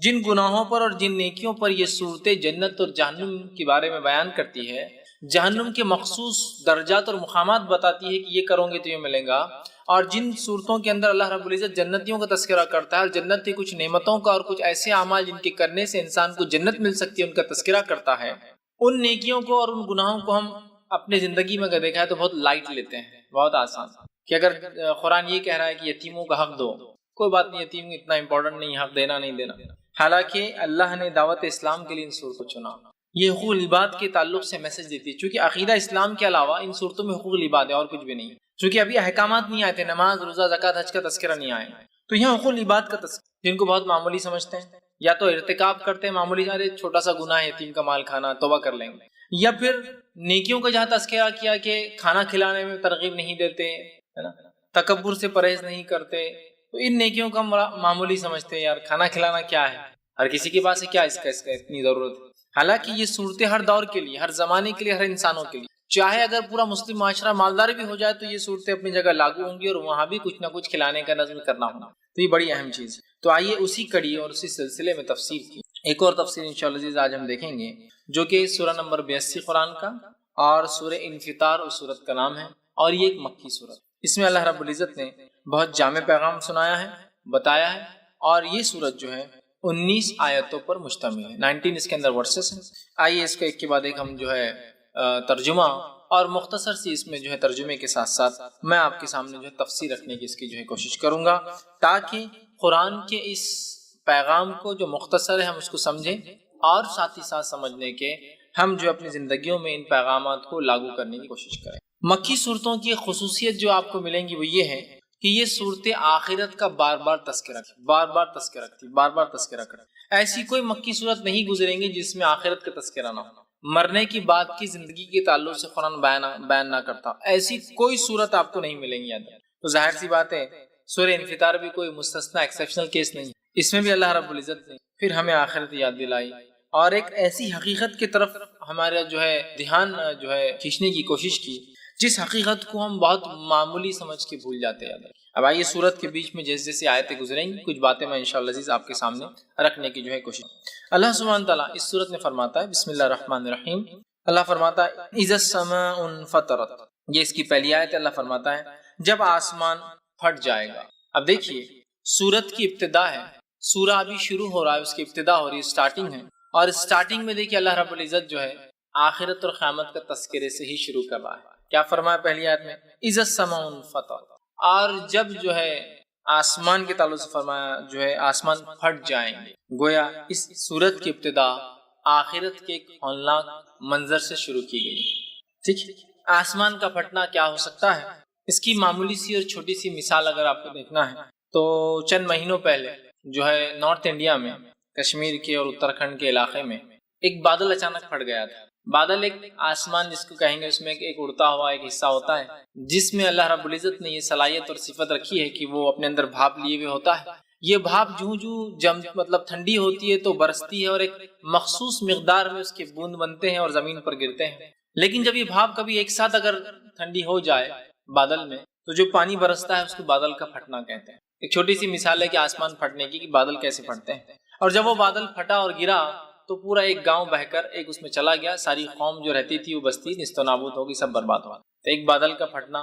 جن گناہوں پر اور جن نیکیوں پر یہ صورتیں جنت اور جہنم کے بارے میں بیان کرتی ہے، جہنم کے مخصوص درجات اور مقامات بتاتی ہے کہ یہ کرو گے تو یہ ملے گا، اور جن صورتوں کے اندر اللہ رب العزت جنتیوں کا تذکرہ کرتا ہے اور جنت کی کچھ نعمتوں کا اور کچھ ایسے اعمال جن کے کرنے سے انسان کو جنت مل سکتی ہے ان کا تذکرہ کرتا ہے، ان نیکیوں کو اور ان گناہوں کو ہم اپنے زندگی میں اگر دیکھا ہے تو بہت لائٹ لیتے ہیں، بہت آسان، کہ اگر قرآن یہ کہہ رہا ہے کہ یتیموں کا حق دو، کوئی بات نہیں، یتیم اتنا امپورٹنٹ نہیں، حق دینا نہیں دینا، حالانکہ اللہ نے دعوت اسلام کے لیے ان صورتوں کو چنا، یہ حقوق العباد کے تعلق سے میسج دیتی ہے، چونکہ عقیدہ اسلام کے علاوہ ان صورتوں میں حقوق العباد ہے اور کچھ بھی نہیں، چونکہ ابھی احکامات نہیں آئے تھے، نماز، روزہ، زکوٰۃ، حج کا تذکرہ نہیں آیا، تو یہاں حقوق العباد کا تذکرہ، جن کو بہت معمولی سمجھتے ہیں، یا تو ارتکاب کرتے ہیں معمولی، ارے چھوٹا سا گناہ ہے یتیم کا مال کھانا، توبہ کر لیں گے، یا پھر نیکیوں کا جہاں تذکرہ کیا کہ کھانا کھلانے میں ترغیب نہیں دیتے، ہے نا، تکبر سے پرہیز نہیں کرتے، تو ان نیکیوں کا معمولی سمجھتے ہیں، یار کھانا کھلانا کیا ہے، ہر کسی کے پاس ہے، کیا اس کا اتنی ضرورت ہے، حالانکہ یہ صورتیں ہر دور کے لیے، ہر زمانے کے لیے، ہر انسانوں کے لیے، چاہے اگر پورا مسلم معاشرہ مالدار بھی ہو جائے تو یہ صورتیں اپنی جگہ لاگو ہوں گی اور وہاں بھی کچھ نہ کچھ کھلانے کا نظم کرنا ہوگا، تو یہ بڑی اہم چیز ہے۔ تو آئیے اسی کڑی اور اسی سلسلے میں تفسیر کی ایک اور تفسیر انشاءاللہ عزیز آج ہم دیکھیں گے، جو کہ سورہ نمبر 82 قرآن کا اور سورہ انفطار اس سورت کا نام ہے، اور یہ ایک مکی سورت، اس میں اللہ رب العزت نے بہت جامع پیغام سنایا ہے، بتایا ہے، اور یہ سورت جو ہے 19 آیتوں پر مشتمل ہے، 19 اس کے اندر ورسز ہیں۔ آئیے اس کو ایک کے بعد ایک ہم جو ہے ترجمہ اور مختصر سی اس میں جو ہے ترجمے کے ساتھ ساتھ میں آپ کے سامنے جو ہے تفسیر رکھنے کی اس کی جو ہے کوشش کروں گا، تاکہ قرآن کے اس پیغام کو جو مختصر ہے ہم اس کو سمجھیں، اور ساتھ ہی ساتھ سمجھنے کے ہم جو اپنی زندگیوں میں ان پیغامات کو لاگو کرنے کی کوشش کریں۔ مکی صورتوں کی خصوصیت جو آپ کو ملیں گی وہ یہ ہے کہ یہ صورتیں آخرت کا بار بار تذکرہ کرتی، ایسی کوئی مکی صورت نہیں گزریں گی جس میں آخرت کا تذکرہ نہ ہو، مرنے کی بعد کی زندگی کے تعلق سے قرآن بیان نہ کرتا، ایسی کوئی صورت آپ کو نہیں ملیں گی۔ تو ظاہر سی بات ہے سورہ انفطار بھی کوئی مستثنا ایکسیپشنل کیس نہیں، اس میں بھی اللہ رب العزت نے پھر ہمیں آخرت یاد دلائی اور ایک ایسی حقیقت کی طرف ہمارا جو ہے دھیان جو ہے کھینچنے کی کوشش کی جس حقیقت کو ہم بہت معمولی سمجھ کے بھول جاتے ہیں۔ اب آئیے سورت کے بیچ میں جیسے جیسے آیتیں گزریں گی کچھ باتیں میں انشاءاللہ عزیز آپ کے سامنے رکھنے کی جو ہے کوشش۔ اللہ سبحانہ تعالیٰ اس سورت میں فرماتا ہے، بسم اللہ الرحمن الرحیم، اللہ فرماتا ہے اذا السماء انفطرت، یہ اس کی پہلی آیت ہے۔ اللہ فرماتا ہے جب آسمان پھٹ جائے گا۔ اب دیکھیے سورت کی ابتدا ہے، سورہ ابھی شروع ہو رہا ہے، اس کی ابتدا ہو رہی ہے، سٹارٹنگ ہے، اور سٹارٹنگ میں دیکھیے اللہ رب العزت جو ہے آخرت اور قیامت کا تذکرے سے ہی شروع کر رہا ہے۔ کیا فرمایا پہلی آیت میں؟ اذا السماء انفطرت، اور جب جو ہے آسمان کے تعلق سے فرمایا جو ہے آسمان پھٹ جائیں گے، گویا اس سورت کی ابتدا آخرت کے ایک ہولناک منظر سے شروع کی گئی۔ ٹھیک، آسمان کا پھٹنا کیا ہو سکتا ہے، اس کی معمولی سی اور چھوٹی سی مثال اگر آپ کو دیکھنا ہے تو چند مہینوں پہلے جو ہے نارتھ انڈیا میں کشمیر کے اور اتراکھنڈ کے علاقے میں ایک بادل اچانک پھٹ گیا تھا۔ بادل ایک آسمان جس کو کہیں گے، اس میں ایک اڑتا ہوا ایک حصہ ہوتا ہے جس میں اللہ رب العزت نے یہ صلاحیت اور صفت رکھی ہے کہ وہ اپنے اندر بھاپ لیے ہوئے ہوتا ہے۔ یہ بھاپ مطلب ٹھنڈی ہوتی ہے تو برستی ہے اور ایک مخصوص مقدار میں اس کے بوند بنتے ہیں اور زمین پر گرتے ہیں، لیکن جب یہ بھاپ کبھی ایک ساتھ اگر ٹھنڈی ہو جائے بادل میں تو جو پانی برستا ہے اس کو بادل کا پھٹنا کہتے ہیں۔ ایک چھوٹی سی مثال ہے کہ آسمان پھٹنے کی، کہ بادل کیسے پھٹتے ہیں۔ اور جب وہ بادل پھٹا اور گرا تو پورا ایک گاؤں بہہ کر ایک اس میں چلا گیا، ساری قوم جو رہتی تھی وہ بستی نیست و نابود ہوگی، سب برباد ہوا۔ تو ایک بادل کا پھٹنا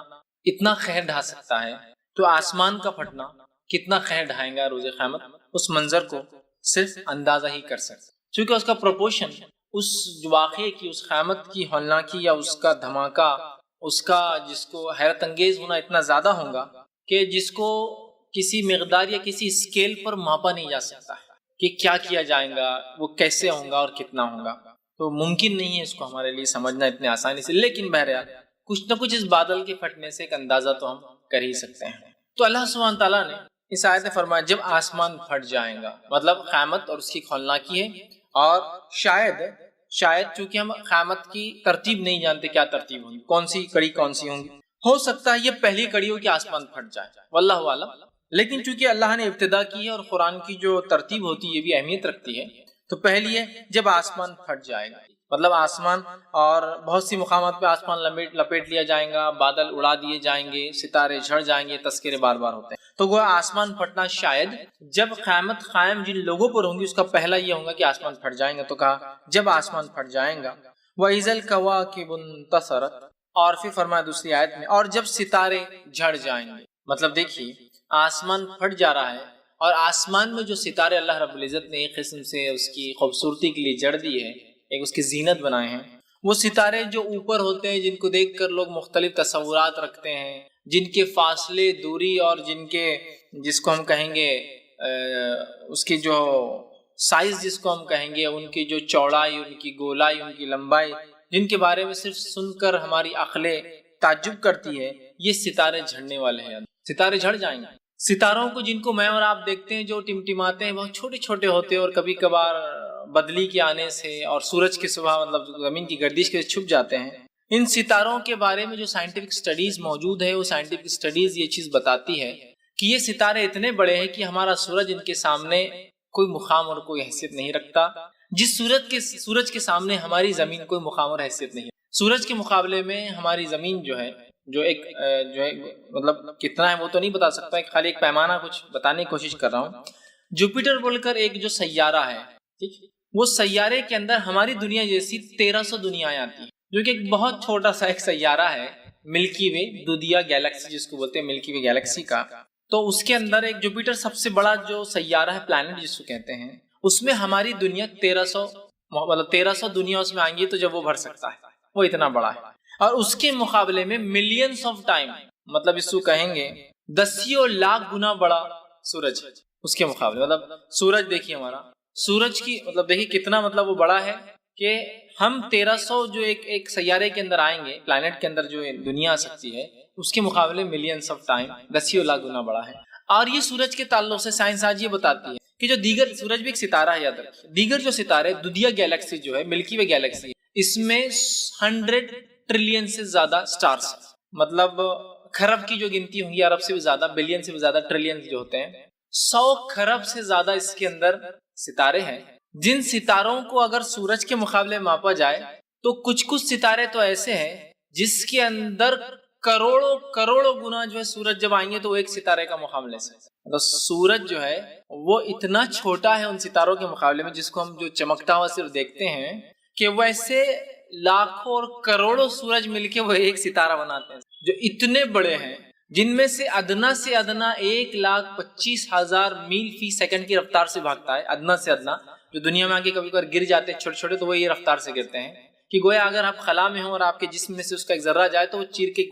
اتنا قہر ڈھا سکتا ہے، تو آسمان کا پھٹنا کتنا قہر ڈھائیں گا روز قیامت، اس منظر کو صرف اندازہ ہی کر سکتے، کیونکہ اس کا پروپورشن اس واقعے کی، اس قیامت کی ہولناکی یا اس کا دھماکہ، اس کا جس کو حیرت انگیز ہونا اتنا زیادہ ہوگا کہ جس کو کسی مقدار یا کسی اسکیل پر ماپا نہیں جا سکتا ہے کہ کیا کیا جائے گا، وہ کیسے ہوگا اور کتنا ہوگا۔ تو ممکن نہیں ہے اس کو ہمارے لیے سمجھنا اتنے آسانی سے، لیکن بہرحال کچھ نہ کچھ اس بادل کے پھٹنے سے ایک اندازہ تو ہم کر ہی سکتے ہیں۔ تو اللہ سبحانہ تعالیٰ نے اس آیت میں فرمایا جب آسمان پھٹ جائیں گا، مطلب قیامت اور اس کی ہولناکی ہے، اور شاید چونکہ ہم قیامت کی ترتیب نہیں جانتے کیا ترتیب ہوگی، کون سی کڑی کون سی ہوں گی، ہو سکتا ہے یہ پہلی کڑی ہو کہ آسمان پھٹ جائے، واللہ اعلم، لیکن چونکہ اللہ نے ابتدا کی ہے اور قرآن کی جو ترتیب ہوتی ہے یہ بھی اہمیت رکھتی ہے، تو پہلی ہے جب آسمان پھٹ جائے گا، مطلب آسمان، اور بہت سی مقامات پہ آسمان لپیٹ لیا جائے گا، بادل اڑا دیے جائیں گے، ستارے جھڑ جائیں گے، تذکرے بار بار ہوتے ہیں۔ تو وہ آسمان پھٹنا شاید جب قیامت قائم جن لوگوں پر ہوں گی اس کا پہلا یہ ہوگا کہ آسمان پھٹ جائیں گا. تو کہا جب آسمان پھٹ جائیں گا. وَإِذَا الْكَوَاكِبُ انتَثَرَتْ، اور پھر فرمایا دوسری آیت میں اور جب ستارے جھڑ جائیں گے. مطلب دیکھیے آسمان پھٹ جا رہا ہے اور آسمان میں جو ستارے اللہ رب العزت نے ایک قسم سے اس کی خوبصورتی کے لیے جڑ دی ہے، ایک اس کی زینت بنائے ہیں، وہ ستارے جو اوپر ہوتے ہیں جن کو دیکھ کر لوگ مختلف تصورات رکھتے ہیں، جن کے فاصلے دوری اور جن کے جس کو ہم کہیں گے اس کی جو سائز جس کو ہم کہیں گے، ان کی جو چوڑائی، ان کی گولائی، ان کی لمبائی، جن کے بارے میں صرف سن کر ہماری عقلیں تعجب کرتی ہے، یہ ستارے جھڑنے والے ہیں. ستارے جھڑ جائیں گے. ستاروں کو جن کو میں اور آپ دیکھتے ہیں جو ٹمٹماتے ہیں بہت چھوٹے چھوٹے ہوتے ہیں اور کبھی کبھار بدلی کے آنے سے اور سورج کی صبح مطلب زمین کی گردش کے چھپ جاتے ہیں. ان ستاروں کے بارے میں جو سائنٹیفک سٹڈیز موجود ہے، وہ سائنٹیفک سٹڈیز یہ چیز بتاتی ہے کہ یہ ستارے اتنے بڑے ہیں کہ ہمارا سورج ان کے سامنے کوئی مقام اور کوئی حیثیت نہیں رکھتا، جس سورج کے سامنے ہماری زمین کوئی مقام اور حیثیت نہیں ہے. سورج کے مقابلے میں ہماری زمین جو ہے مطلب کتنا ہے وہ تو نہیں بتا سکتا، خالی ایک پیمانہ کچھ بتانے کی کوشش کر رہا ہوں. جوپیٹر بول کر ایک جو سیارہ ہے، ٹھیک، وہ سیارے کے اندر ہماری دنیا جیسی 1300 دنیایں آتی ہیں، جو کہ ایک بہت چھوٹا سا ایک سیارہ ہے، ملکی وے دودیا گیلیکسی جس کو بولتے ہیں، ملکی وے گیلیکسی کا. تو اس کے اندر ایک جوپیٹر سب سے بڑا جو سیارہ ہے، پلانٹ جس کو کہتے ہیں، اس میں ہماری دنیا 1300 دنیا اس میں آئیں گی تو جب وہ بھر سکتا ہے، وہ اتنا بڑا ہے. اور اس کے مقابلے میں ملینز آف ٹائم، مطلب اس کو کہیں گے 10 لاکھ گنا بڑا سورج اس کے مقابلے. مطلب سورج دیکھیے ہمارا سورج کی مطلب دیکھیے کتنا مطلب وہ بڑا ہے کہ ہم 1300 جو ایک سیارے کے اندر آئیں گے، پلانٹ کے اندر جو دنیا آ سکتی ہے، اس کے مقابلے ملینز آف ٹائم 10 لاکھ گنا بڑا ہے. اور یہ سورج کے تعلق سے سائنس آج یہ بتاتی ہے کہ جو دیگر سورج بھی ایک ستارہ ہے، یاد رکھیے، دیگر جو ستارے دودیا گیلیکسی جو ہے، ملکی وے گیلیکسی، اس میں 100 ٹریلین سے زیادہ سٹارز، مطلب خرب کی جو گنتی ہوں گی، ارب سے بھی زیادہ، بلین سے بھی زیادہ، ٹریلین جو ہوتے ہیں، 100 خرب سے زیادہ اس کے اندر ستارے ہیں. جن ستاروں کو اگر سورج کے مقابلے ماپا جائے تو کچھ ستارے تو ایسے ہیں جس کے اندر کروڑوں گنا جو ہے سورج جب آئیں گے تو وہ ایک ستارے کا مقابلے سے. مطلب سورج جو ہے وہ اتنا چھوٹا ہے ان ستاروں کے مقابلے میں، جس کو ہم جو چمکتا ہوا صرف دیکھتے ہیں، کہ ویسے لاکھوں اور کروڑوں سورج مل کے وہ ایک ستارہ بناتے ہیں جو اتنے بڑے ہیں، جن میں سے ادنا 1,25,000 میل فی سیکنڈ کی رفتار سے بھاگتا ہے. ادنا سے ادنا جو دنیا میں آ کے کبھی کبھی گر جاتے ہیں چھوٹے چھوٹے، تو وہ یہ رفتار سے گرتے ہیں کہ گویا اگر آپ خلا میں ہوں اور آپ کے جسم میں سے اس کا ایک ذرہ جائے تو وہ چیر کے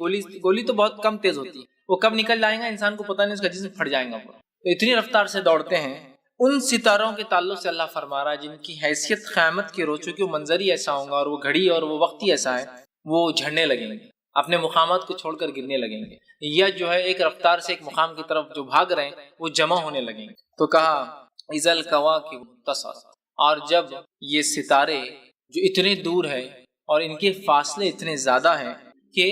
گولی تو بہت کم تیز ہوتی ہے، وہ کب نکل جائے گا انسان کو پتہ نہیں، اس کا جسم پھٹ جائے گا. تو اتنی رفتار سے دوڑتے ہیں. ان ستاروں کے تعلق سے اللہ فرما رہا ہے جن کی حیثیت قیامت کی روز، چونکہ وہ منظر ہی ایسا ہوگا اور وہ گھڑی اور وہ وقت ہی ایسا ہے، وہ جھڑنے لگیں گے، اپنے مقامات کو چھوڑ کر گرنے لگیں گے، یا جو ہے ایک رفتار سے ایک مقام کی طرف جو بھاگ رہے ہیں وہ جمع ہونے لگیں گے. تو کہا اذا الکواکب انتثرت، اور جب یہ ستارے جو اتنے دور ہے اور ان کے فاصلے اتنے زیادہ ہیں کہ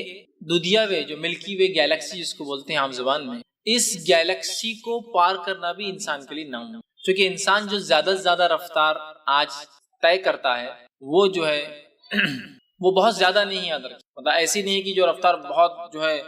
دودیا وے جو ملکی وے گیلیکسی جس کو بولتے ہیں عام زبان میں، اس گیلیکسی کو پار کرنا بھی انسان کے لیے ناممکن، کیونکہ انسان جو زیادہ سے زیادہ رفتار آج طے کرتا ہے وہ جو ہے وہ بہت زیادہ نہیں یاد رکھے. مطلب ایسی نہیں کہ جو رفتار بہت جو ہے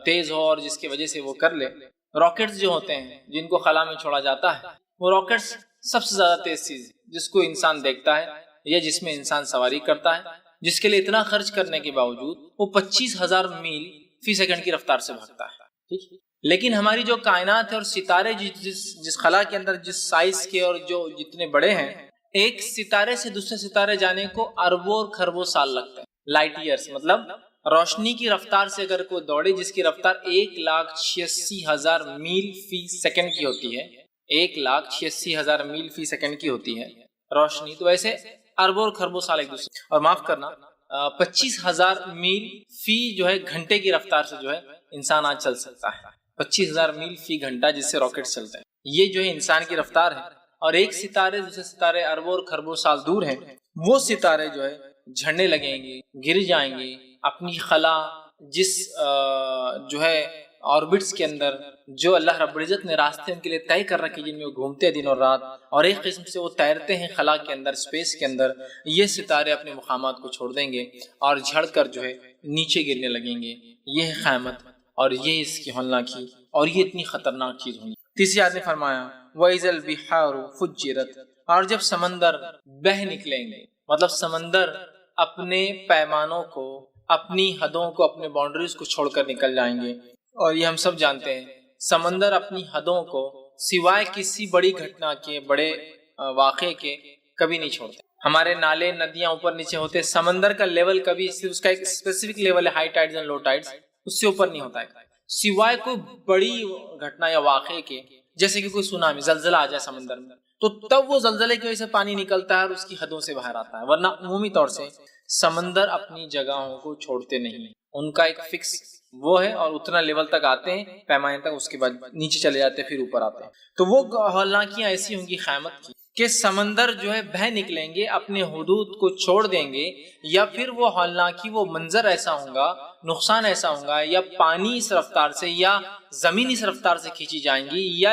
تیز ہو اور جس کی وجہ سے وہ کر لے. راکٹس جو ہوتے ہیں جن کو خلا میں چھوڑا جاتا ہے، وہ راکٹس سب سے زیادہ تیز چیز جس کو انسان دیکھتا ہے یا جس میں انسان سواری کرتا ہے، جس کے لیے اتنا خرچ کرنے کے باوجود وہ 25,000 میل فی سیکنڈ کی رفتار سے بھاگتا ہے. ٹھیک، لیکن ہماری جو کائنات ہے اور ستارے جس خلا کے اندر جس سائز کے اور جو جتنے بڑے ہیں، ایک ستارے سے دوسرے ستارے جانے کو اربوں اور خربوں سال لگتے ہیں، لائٹ ایئرس. مطلب روشنی کی رفتار سے اگر کوئی دوڑے جس کی رفتار 1,86,000 میل فی سیکنڈ کی ہوتی ہے، 1,86,000 میل فی سیکنڈ کی ہوتی ہے روشنی، تو ایسے اربوں اور خربوں سال ایک دوسرے، اور معاف کرنا 25,000 میل فی جو ہے گھنٹے کی رفتار سے جو ہے انسان آج چل سکتا ہے. 25,000 میل فی گھنٹہ جس سے راکٹ چلتے ہیں، یہ جو ہے انسان کی رفتار ہے. اور ایک ستارے دوسرے ستارے اربوں اور خربوں سال دور ہیں، وہ ستارے جو ہے جھڑنے لگیں گے، گر جائیں گے اپنی خلا جس جو ہے آربٹس کے اندر جو اللہ رب العزت نے راستے ان کے لیے طے کر رکھے جن میں وہ گھومتے ہیں دن اور رات، اور ایک قسم سے وہ تیرتے ہیں خلا کے اندر، اسپیس کے اندر. یہ ستارے اپنے مقامات کو چھوڑ دیں گے اور جھڑ کر جو ہے نیچے گرنے لگیں گے. یہ ہے قیامت اور یہ اس کی ہولناکی اور یہ اتنی خطرناک چیز ہوگی۔ تیسری آیت میں فرمایا وَإِذَا الْبِحَارُ فُجِّرَتْ، اور جب سمندر بہہ نکلیں گے، مطلب سمندر اپنے پیمانوں کو، اپنی حدوں کو، اپنے باؤنڈریز کو چھوڑ کر نکل جائیں گے۔ اور یہ ہم سب جانتے ہیں سمندر اپنی حدوں کو سوائے کسی بڑی گھٹنا کے، بڑے واقعے کے کبھی نہیں چھوڑتے۔ ہمارے نالے ندیاں اوپر نیچے ہوتے، سمندر کا لیول کبھی، اس کا ایک اسپیسیفک لیول ہے، high tides and low tides, اس سے اوپر نہیں ہوتا ہے سوائے کوئی بڑی گھٹنا یا واقعے کے، جیسے کہ کوئی سونامی، زلزلہ آ جائے سمندر میں، تو تب وہ زلزلے کی وجہ سے پانی نکلتا ہے اور اس کی حدوں سے باہر آتا ہے، ورنہ عمومی طور سے سمندر اپنی جگہوں کو چھوڑتے نہیں، ان کا ایک فکس وہ ہے، اور اتنا لیول تک آتے ہیں، پیمانے تک، اس کے بعد نیچے چلے جاتے ہیں، پھر اوپر آتے ہیں۔ تو وہ ہولناکیاں ایسی ہوں گی قیامت کی کہ سمندر جو ہے بہہ نکلیں گے، اپنے حدود کو چھوڑ دیں گے، یا پھر وہ ہولناکی، وہ منظر ایسا ہوگا، نقصان ایسا ہوگا، یا پانی اس رفتار سے یا زمین اس رفتار سے کھینچی جائیں گی، یا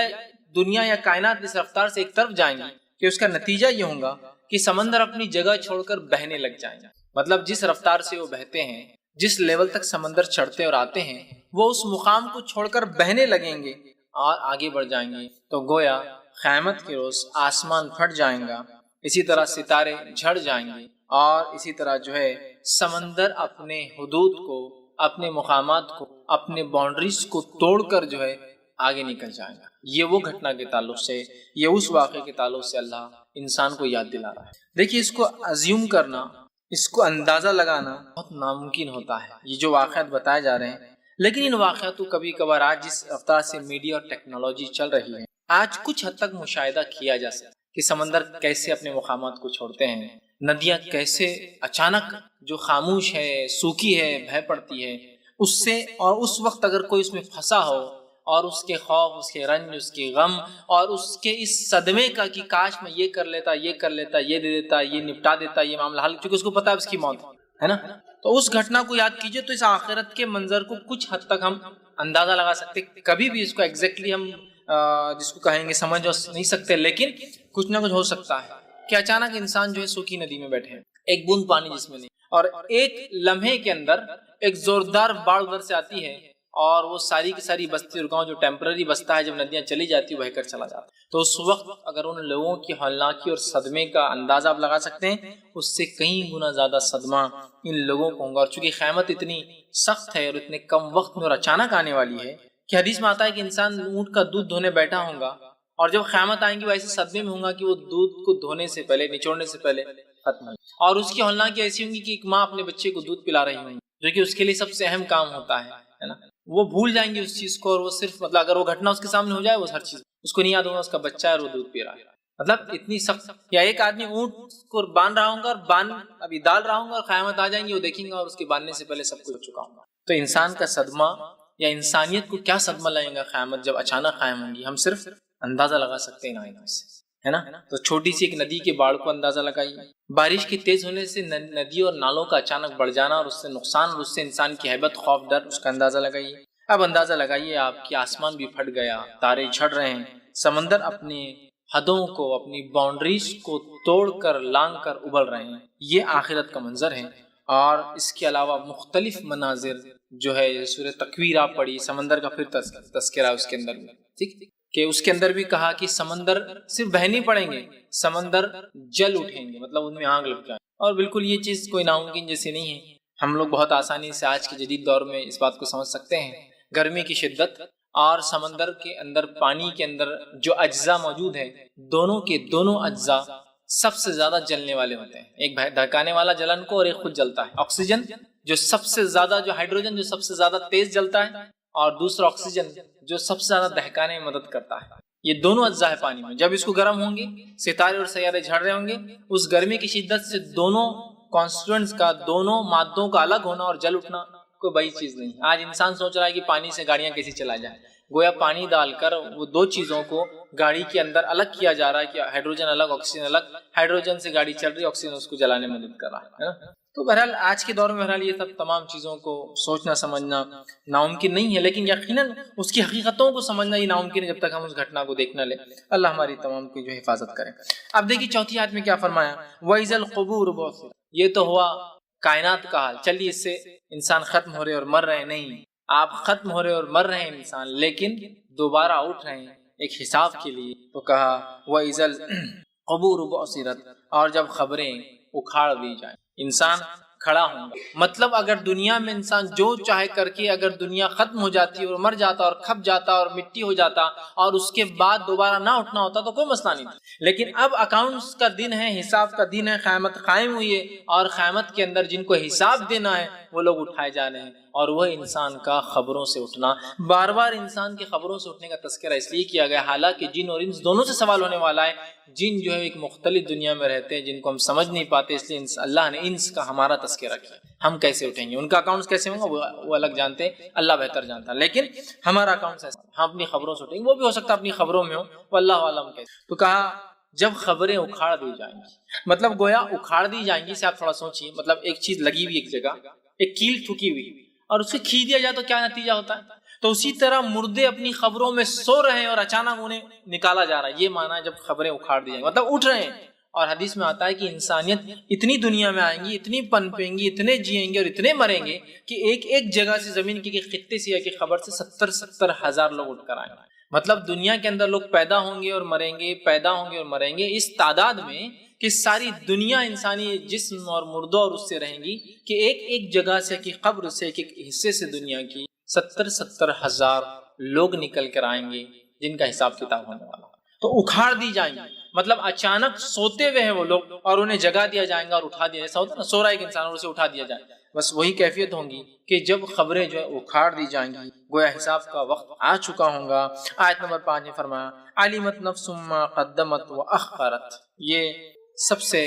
دنیا یا کائنات اس رفتار سے ایک طرف جائیں گی کہ اس کا نتیجہ یہ ہوگا کہ سمندر اپنی جگہ چھوڑ کر بہنے لگ جائیں گے۔ مطلب جس رفتار سے وہ بہتے ہیں، جس لیول تک سمندر چڑھتے اور آتے ہیں، وہ اس مقام کو چھوڑ کر بہنے لگیں گے اور آگے بڑھ جائیں گے۔ تو گویا قیامت کے روز آسمان پھٹ جائیں گا، اسی طرح ستارے جھڑ جائیں گے، اور اسی طرح جو ہے سمندر اپنے حدود کو، اپنے مقامات کو، اپنے باؤنڈریز کو توڑ کر جو ہے آگے نکل جائیں گا۔ یہ وہ گھٹنا کے تعلق سے، یہ اس واقعے کے تعلق سے اللہ انسان کو یاد دلا رہا ہے۔ دیکھیے، اس کو ازیوم کرنا، اس کو اندازہ لگانا بہت ناممکن ہوتا ہے، یہ جو واقعات بتائے جا رہے ہیں، لیکن ان واقعات کو کبھی کبھار آج جس رفتار سے میڈیا اور ٹیکنالوجی چل رہی ہے، آج کچھ حد تک مشاہدہ کیا جا سکتا ہے کہ سمندر کیسے اپنے مقامات کو چھوڑتے ہیں، ندیاں کیسے اچانک جو خاموش ہے، سوکھی ہے، بہہ پڑتی ہے، اس سے، اور اس وقت اگر کوئی اس میں پھنسا ہو، اور اس کے خوف، اس کے رنج، اس کے غم، اور اس کے اس صدمے کا کہ کاش میں یہ کر لیتا، یہ کر لیتا، یہ دے دیتا، یہ نپٹا دیتا، یہ معاملہ حل، کیونکہ اس کو پتا ہے اس کی موت ہے نا۔ تو اس گھٹنا کو یاد کیجئے تو اس آخرت کے منظر کو کچھ حد تک ہم اندازہ لگا سکتے، کبھی بھی اس کو ایگزیکٹلی ہم جس کو کہیں گے سمجھ نہیں سکتے، لیکن کچھ نہ کچھ ہو سکتا ہے کہ اچانک انسان جو ہے سوکھی ندی میں بیٹھے، ایک بوند پانی جس میں نہیں، اور ایک لمحے کے اندر ایک زوردار باڑ ادھر سے آتی ہے، اور وہ ساری کی ساری بستی اور گاؤں جو ٹیمپرری بستا ہے، جب ندیاں چلی جاتی ہے بہہ کر چلا جاتا ہے، تو اس وقت اگر ان لوگوں کی ہولناکی اور صدمے کا اندازہ آپ لگا سکتے ہیں، اس سے کئی گنا زیادہ صدمہ ان لوگوں کو ہوگا۔ اور چونکہ قیامت اتنی سخت ہے اور اتنے کم وقت میں اور اچانک آنے والی ہے کہ حدیث میں آتا ہے کہ انسان اونٹ کا دودھ دھونے بیٹھا ہوگا، اور جب قیامت آئیں گی وہ ایسے صدمے میں ہوگا کہ وہ دودھ کو دھونے سے پہلے، نچوڑنے سے پہلے ختم، اور اس کی ہولناکی ایسی ہوں گی کہ ایک ماں اپنے بچے کو دودھ پلا رہی ہوں، جو کہ اس کے لیے سب سے اہم کام ہوتا ہے نا۔ وہ بھول جائیں گے اس چیز کو، اور وہ صرف مطلب اگر وہ گھٹنا اس کے سامنے ہو جائے، وہ ہر چیز اس کو نہیں یاد ہوگا، اس کا بچہ ہے اور وہ دودھ پی رہا ہے، مطلب اتنی سخت۔ یا ایک آدمی اونٹ کو باندھ رہا ہوگا، اور ابھی ڈال رہا ہوگا، اور قیامت آ جائیں گی، وہ دیکھیں گے اور اس کے باندھنے سے پہلے سب کچھ ہو چکا ہوگا۔ تو انسان کا صدمہ، یا انسانیت کو کیا صدمہ لگے گا قیامت جب اچانک قائم ہوں گی، ہم صرف اندازہ لگا سکتے ہیں آئینہ سے، ہے نا۔ تو چھوٹی سی ایک ندی کے باڑ کو اندازہ لگائیے، بارش کے تیز ہونے سے ندی اور نالوں کا اچانک بڑھ جانا، اور اس سے نقصان، اور اس سے انسان کی ہیبت، خوف، ڈر، اس کا اندازہ لگائیے۔ اب اندازہ لگائیے آپ کی آسمان بھی پھٹ گیا، تارے جھڑ رہے ہیں، سمندر اپنی حدوں کو، اپنی باؤنڈریز کو توڑ کر، لانگ کر ابل رہے ہیں، یہ آخرت کا منظر ہے۔ اور اس کے علاوہ مختلف مناظر جو ہے، سورہ تکویر آپ پڑھی، سمندر کا پھر تذکرہ اس کے اندر بھی، ٹھیک، کہ اس کے اندر بھی کہا کہ سمندر صرف بہہ نہیں پڑیں گے، سمندر جل اٹھیں گے، مطلب ان میں آگ لگ جائے، اور بالکل یہ چیز کوئی ناممکن جیسی نہیں ہے، ہم لوگ بہت آسانی سے آج کے جدید دور میں اس بات کو سمجھ سکتے ہیں۔ گرمی کی شدت اور سمندر کے اندر، پانی کے اندر جو اجزاء موجود ہیں، دونوں کے دونوں اجزاء سب سے زیادہ جلنے والے ہوتے ہیں، ایک دہکانے والا جلن کو، اور ایک خود جلتا ہے، آکسیجن جو سب سے زیادہ، جو ہائیڈروجن جو سب سے زیادہ تیز جلتا ہے، اور دوسرا آکسیجن جو سب سے زیادہ دہکانے میں مدد کرتا ہے، یہ دونوں اجزاء ہے پانی میں۔ جب اس کو گرم ہوں گے، ستارے اور سیارے جھڑ رہے ہوں گے، اس گرمی کی شدت سے دونوں کانسٹیٹوئنٹس کا، دونوں مادوں کا الگ ہونا اور جل اٹھنا کوئی بڑی چیز نہیں۔ آج انسان سوچ رہا ہے کہ پانی سے گاڑیاں کیسے چلا جائے، گویا پانی ڈال کر وہ دو چیزوں کو گاڑی کے اندر الگ کیا جا رہا ہے کہ ہائیڈروجن الگ، آکسیجن الگ، ہائیڈروجن سے گاڑی چل رہی ہے، آکسیجن اس کو جلانے میں مدد کر رہا ہے نا۔ تو بہرحال آج کے دور میں بہرحال یہ سب تمام چیزوں کو سوچنا سمجھنا ناممکن نہیں ہے، لیکن یقیناً اس کی حقیقتوں کو سمجھنا یہ ناممکن ہے جب تک ہم اس گھٹنا کو دیکھ نہ لیں۔ اللہ ہماری تمام کی جو حفاظت کرے۔ اب دیکھیے چوتھی آیت میں کیا فرمایا، وَإِذَا الْقُبُورُ بُعْثِرَتْ، یہ تو ہوا کائنات کا حال، چلیے اس سے انسان ختم ہو رہے اور مر رہے نہیں، آپ ختم ہو رہے اور مر رہے ہیں انسان، لیکن دوبارہ اٹھ رہے ہیں ایک حساب کے لیے. تو کہا وَإِذَا الْقُبُورُ بُعْثِرَتْ، اور جب خبریں اکھاڑ دی جائیں انسان کھڑا ہوں گا. مطلب اگر دنیا میں انسان جو چاہے کر کے اگر دنیا ختم ہو جاتی اور مر جاتا اور کھپ جاتا اور مٹی ہو جاتا اور اس کے بعد دوبارہ نہ اٹھنا ہوتا تو کوئی مسئلہ نہیں تھا. لیکن اب اکاؤنٹس کا دن ہے، حساب کا دن ہے، قیامت قائم ہوئی ہے اور قیامت کے اندر جن کو حساب دینا ہے وہ لوگ اٹھائے جا رہے ہیں. اور وہ انسان کا خبروں سے اٹھنا، بار بار انسان کے خبروں سے اٹھنے کا تذکرہ اس لیے کیا گیا حالانکہ جن اور انس دونوں سے سوال ہونے والا ہے. جن جو ہے ایک مختلف دنیا میں رہتے ہیں جن کو ہم سمجھ نہیں پاتے، اس لیے اللہ نے انس کا ہمارا تذکرہ کیا. ہم کیسے اٹھیں گے، ان کا اکاؤنٹ کیسے ہوں گا وہ الگ جانتے ہیں، اللہ بہتر جانتا ہے. لیکن ہمارا اکاؤنٹ ایسا، ہم اپنی خبروں سے اٹھیں گے. وہ بھی ہو سکتا ہے اپنی خبروں میں ہو، وہ اللہ عالم کیسے. تو کہا جب خبریں اکھاڑ دی جائیں گی، مطلب گویا اکھاڑ دی جائیں گی سے آپ تھوڑا سوچیے. مطلب ایک چیز لگی ہوئی ایک جگہ، ایک کیل ٹھکی ہوئی اور اسے کھینچ دیا جائے تو کیا نتیجہ ہوتا ہے. تو اسی طرح مردے اپنی خبروں میں سو رہے ہیں اور اچانک انہیں نکالا جا رہا ہے. یہ معنی جب خبریں اکھاڑ دی جائیں گی مطلب اٹھ رہے ہیں. اور حدیث میں آتا ہے کہ انسانیت اتنی دنیا میں آئیں گی، اتنی پنپیں گی، اتنے جئیں گے اور اتنے مریں گے کہ ایک ایک جگہ سے زمین کی خطے سے یا کی خبر سے 70 ہزار لوگ اٹھ کر آئیں گے. مطلب دنیا کے اندر لوگ پیدا ہوں گے اور مریں گے، پیدا ہوں گے اور مریں گے اس تعداد میں کہ ساری دنیا انسانی جسم اور مردوں اور اس سے رہیں گی کہ ایک ایک جگہ سے کی قبر سے ایک ایک حصے سے دنیا کی 70 ہزار لوگ نکل کر آئیں گے جن کا حساب کتاب ہونے والا. تو اکھاڑ دی جائیں گی مطلب اچانک سوتے ہوئے ہیں وہ لوگ اور انہیں جگہ دیا جائے گا اور اٹھا دیا. ایسا ہوتا ہے نا، سو رہا ہے ایک انسان اور اسے اٹھا دیا جائے. بس وہی کیفیت ہوں گی کہ جب خبریں جو ہے اکھاڑ دی جائیں گی گویا حساب کا وقت آ چکا ہوگا. آیت نمبر 5 میں فرمایا علمت نفس ما قدمت واخرت. یہ سب سے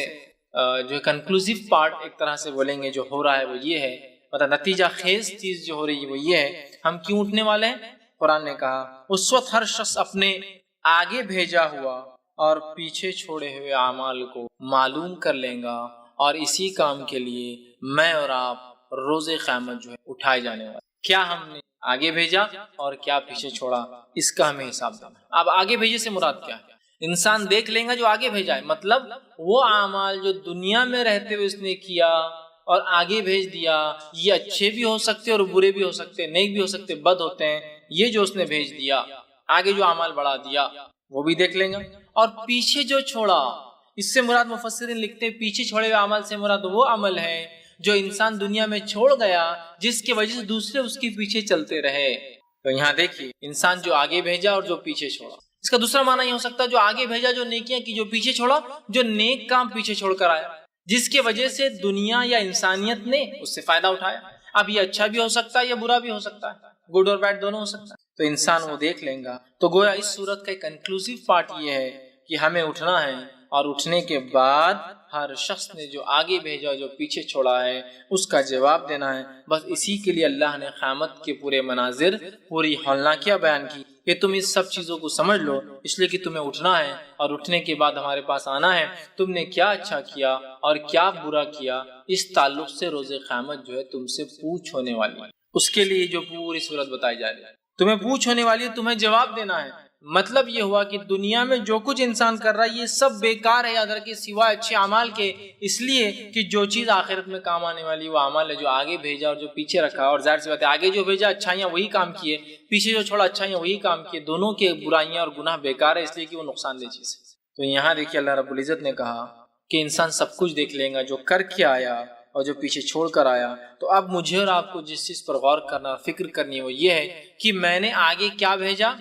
جو کنکلوزیو پارٹ ایک طرح سے بولیں گے جو ہو رہا ہے وہ یہ ہے، مطلب نتیجہ خیز چیز جو ہو رہی ہے وہ یہ ہے. ہم کیوں اٹھنے والے ہیں؟ قرآن نے کہا اس وقت ہر شخص اپنے آگے بھیجا ہوا اور پیچھے چھوڑے ہوئے اعمال کو معلوم کر لیں گا اور اسی کام کے لیے میں اور آپ روز قیامت جو ہے اٹھائے جانے والے. کیا ہم نے آگے بھیجا اور کیا پیچھے چھوڑا، اس کا ہمیں حساب دینا. اب آگے بھیجے سے مراد کیا ہے؟ انسان دیکھ لیں گا جو آگے بھیجا ہے، مطلب وہ اعمال جو دنیا میں رہتے ہوئے اس نے کیا اور آگے بھیج دیا، یہ اچھے بھی ہو سکتے اور برے بھی ہو سکتے، نیک بھی ہو سکتے، بد ہوتے ہیں. یہ جو اس نے بھیج دیا، آگے جو اعمال بڑھا دیا وہ بھی دیکھ لیں گا. اور پیچھے جو چھوڑا، اس سے مراد مفسرین لکھتے ہیں پیچھے چھوڑے ہوئے عمل سے مراد وہ عمل ہے جو انسان دنیا میں چھوڑ گیا جس کی وجہ سے دوسرے اس کے پیچھے چلتے رہے. تو یہاں دیکھیے انسان جو آگے بھیجا اور جو پیچھے چھوڑا. اس کا دوسرا معنی یہ ہو سکتا ہے جو آگے بھیجا جو نیکیاں کی، جو پیچھے چھوڑا جو نیک کام پیچھے چھوڑ کر آیا جس کی وجہ سے دنیا یا انسانیت نے اس سے فائدہ اٹھایا. اب یہ اچھا بھی ہو سکتا ہے یا برا بھی ہو سکتا ہے، گڈ اور بیڈ دونوں ہو سکتا ہے. تو انسان وہ دیکھ لیں گا. تو گویا اس صورت کا کنکلوزیو پارٹ یہ ہے کہ ہمیں اٹھنا ہے اور اٹھنے کے بعد ہر شخص نے جو آگے بھیجا جو پیچھے چھوڑا ہے اس کا جواب دینا ہے. بس اسی کے لیے اللہ نے قیامت کے پورے مناظر، پوری ہولناکیاں بیان کی کہ تم اس سب چیزوں کو سمجھ لو، اس لیے کہ تمہیں اٹھنا ہے اور اٹھنے کے بعد ہمارے پاس آنا ہے. تم نے کیا اچھا کیا اور کیا برا کیا، اس تعلق سے روز قیامت جو ہے تم سے پوچھ ہونے والی ہے. اس کے لیے جو پوری صورت بتائی جا رہی ہے تمہیں پوچھ ہونے والی ہے، تمہیں جواب دینا ہے. مطلب یہ ہوا کہ دنیا میں جو کچھ انسان کر رہا ہے یہ سب بیکار ہے یاد رکھیے سوائے اچھے اعمال کے، اس لیے کہ جو چیز آخرت میں کام آنے والی وہ اعمال ہے جو آگے بھیجا اور جو پیچھے رکھا. اور ظاہر سی بات ہے آگے جو بھیجا اچھائیاں وہی کام کیے، پیچھے جو چھوڑا اچھائیاں وہی کام کیے. دونوں کے برائیاں اور گناہ بیکار ہے اس لیے کہ وہ نقصان دہ چیز ہے. تو یہاں دیکھیے اللہ رب العزت نے کہا کہ انسان سب کچھ دیکھ لیں گا جو کر کے آیا اور جو پیچھے چھوڑ کر آیا. تو اب مجھے اور آپ کو جس چیز پر غور کرنا فکر کرنی ہے وہ یہ ہے کہ میں نے آگے کیا بھیجا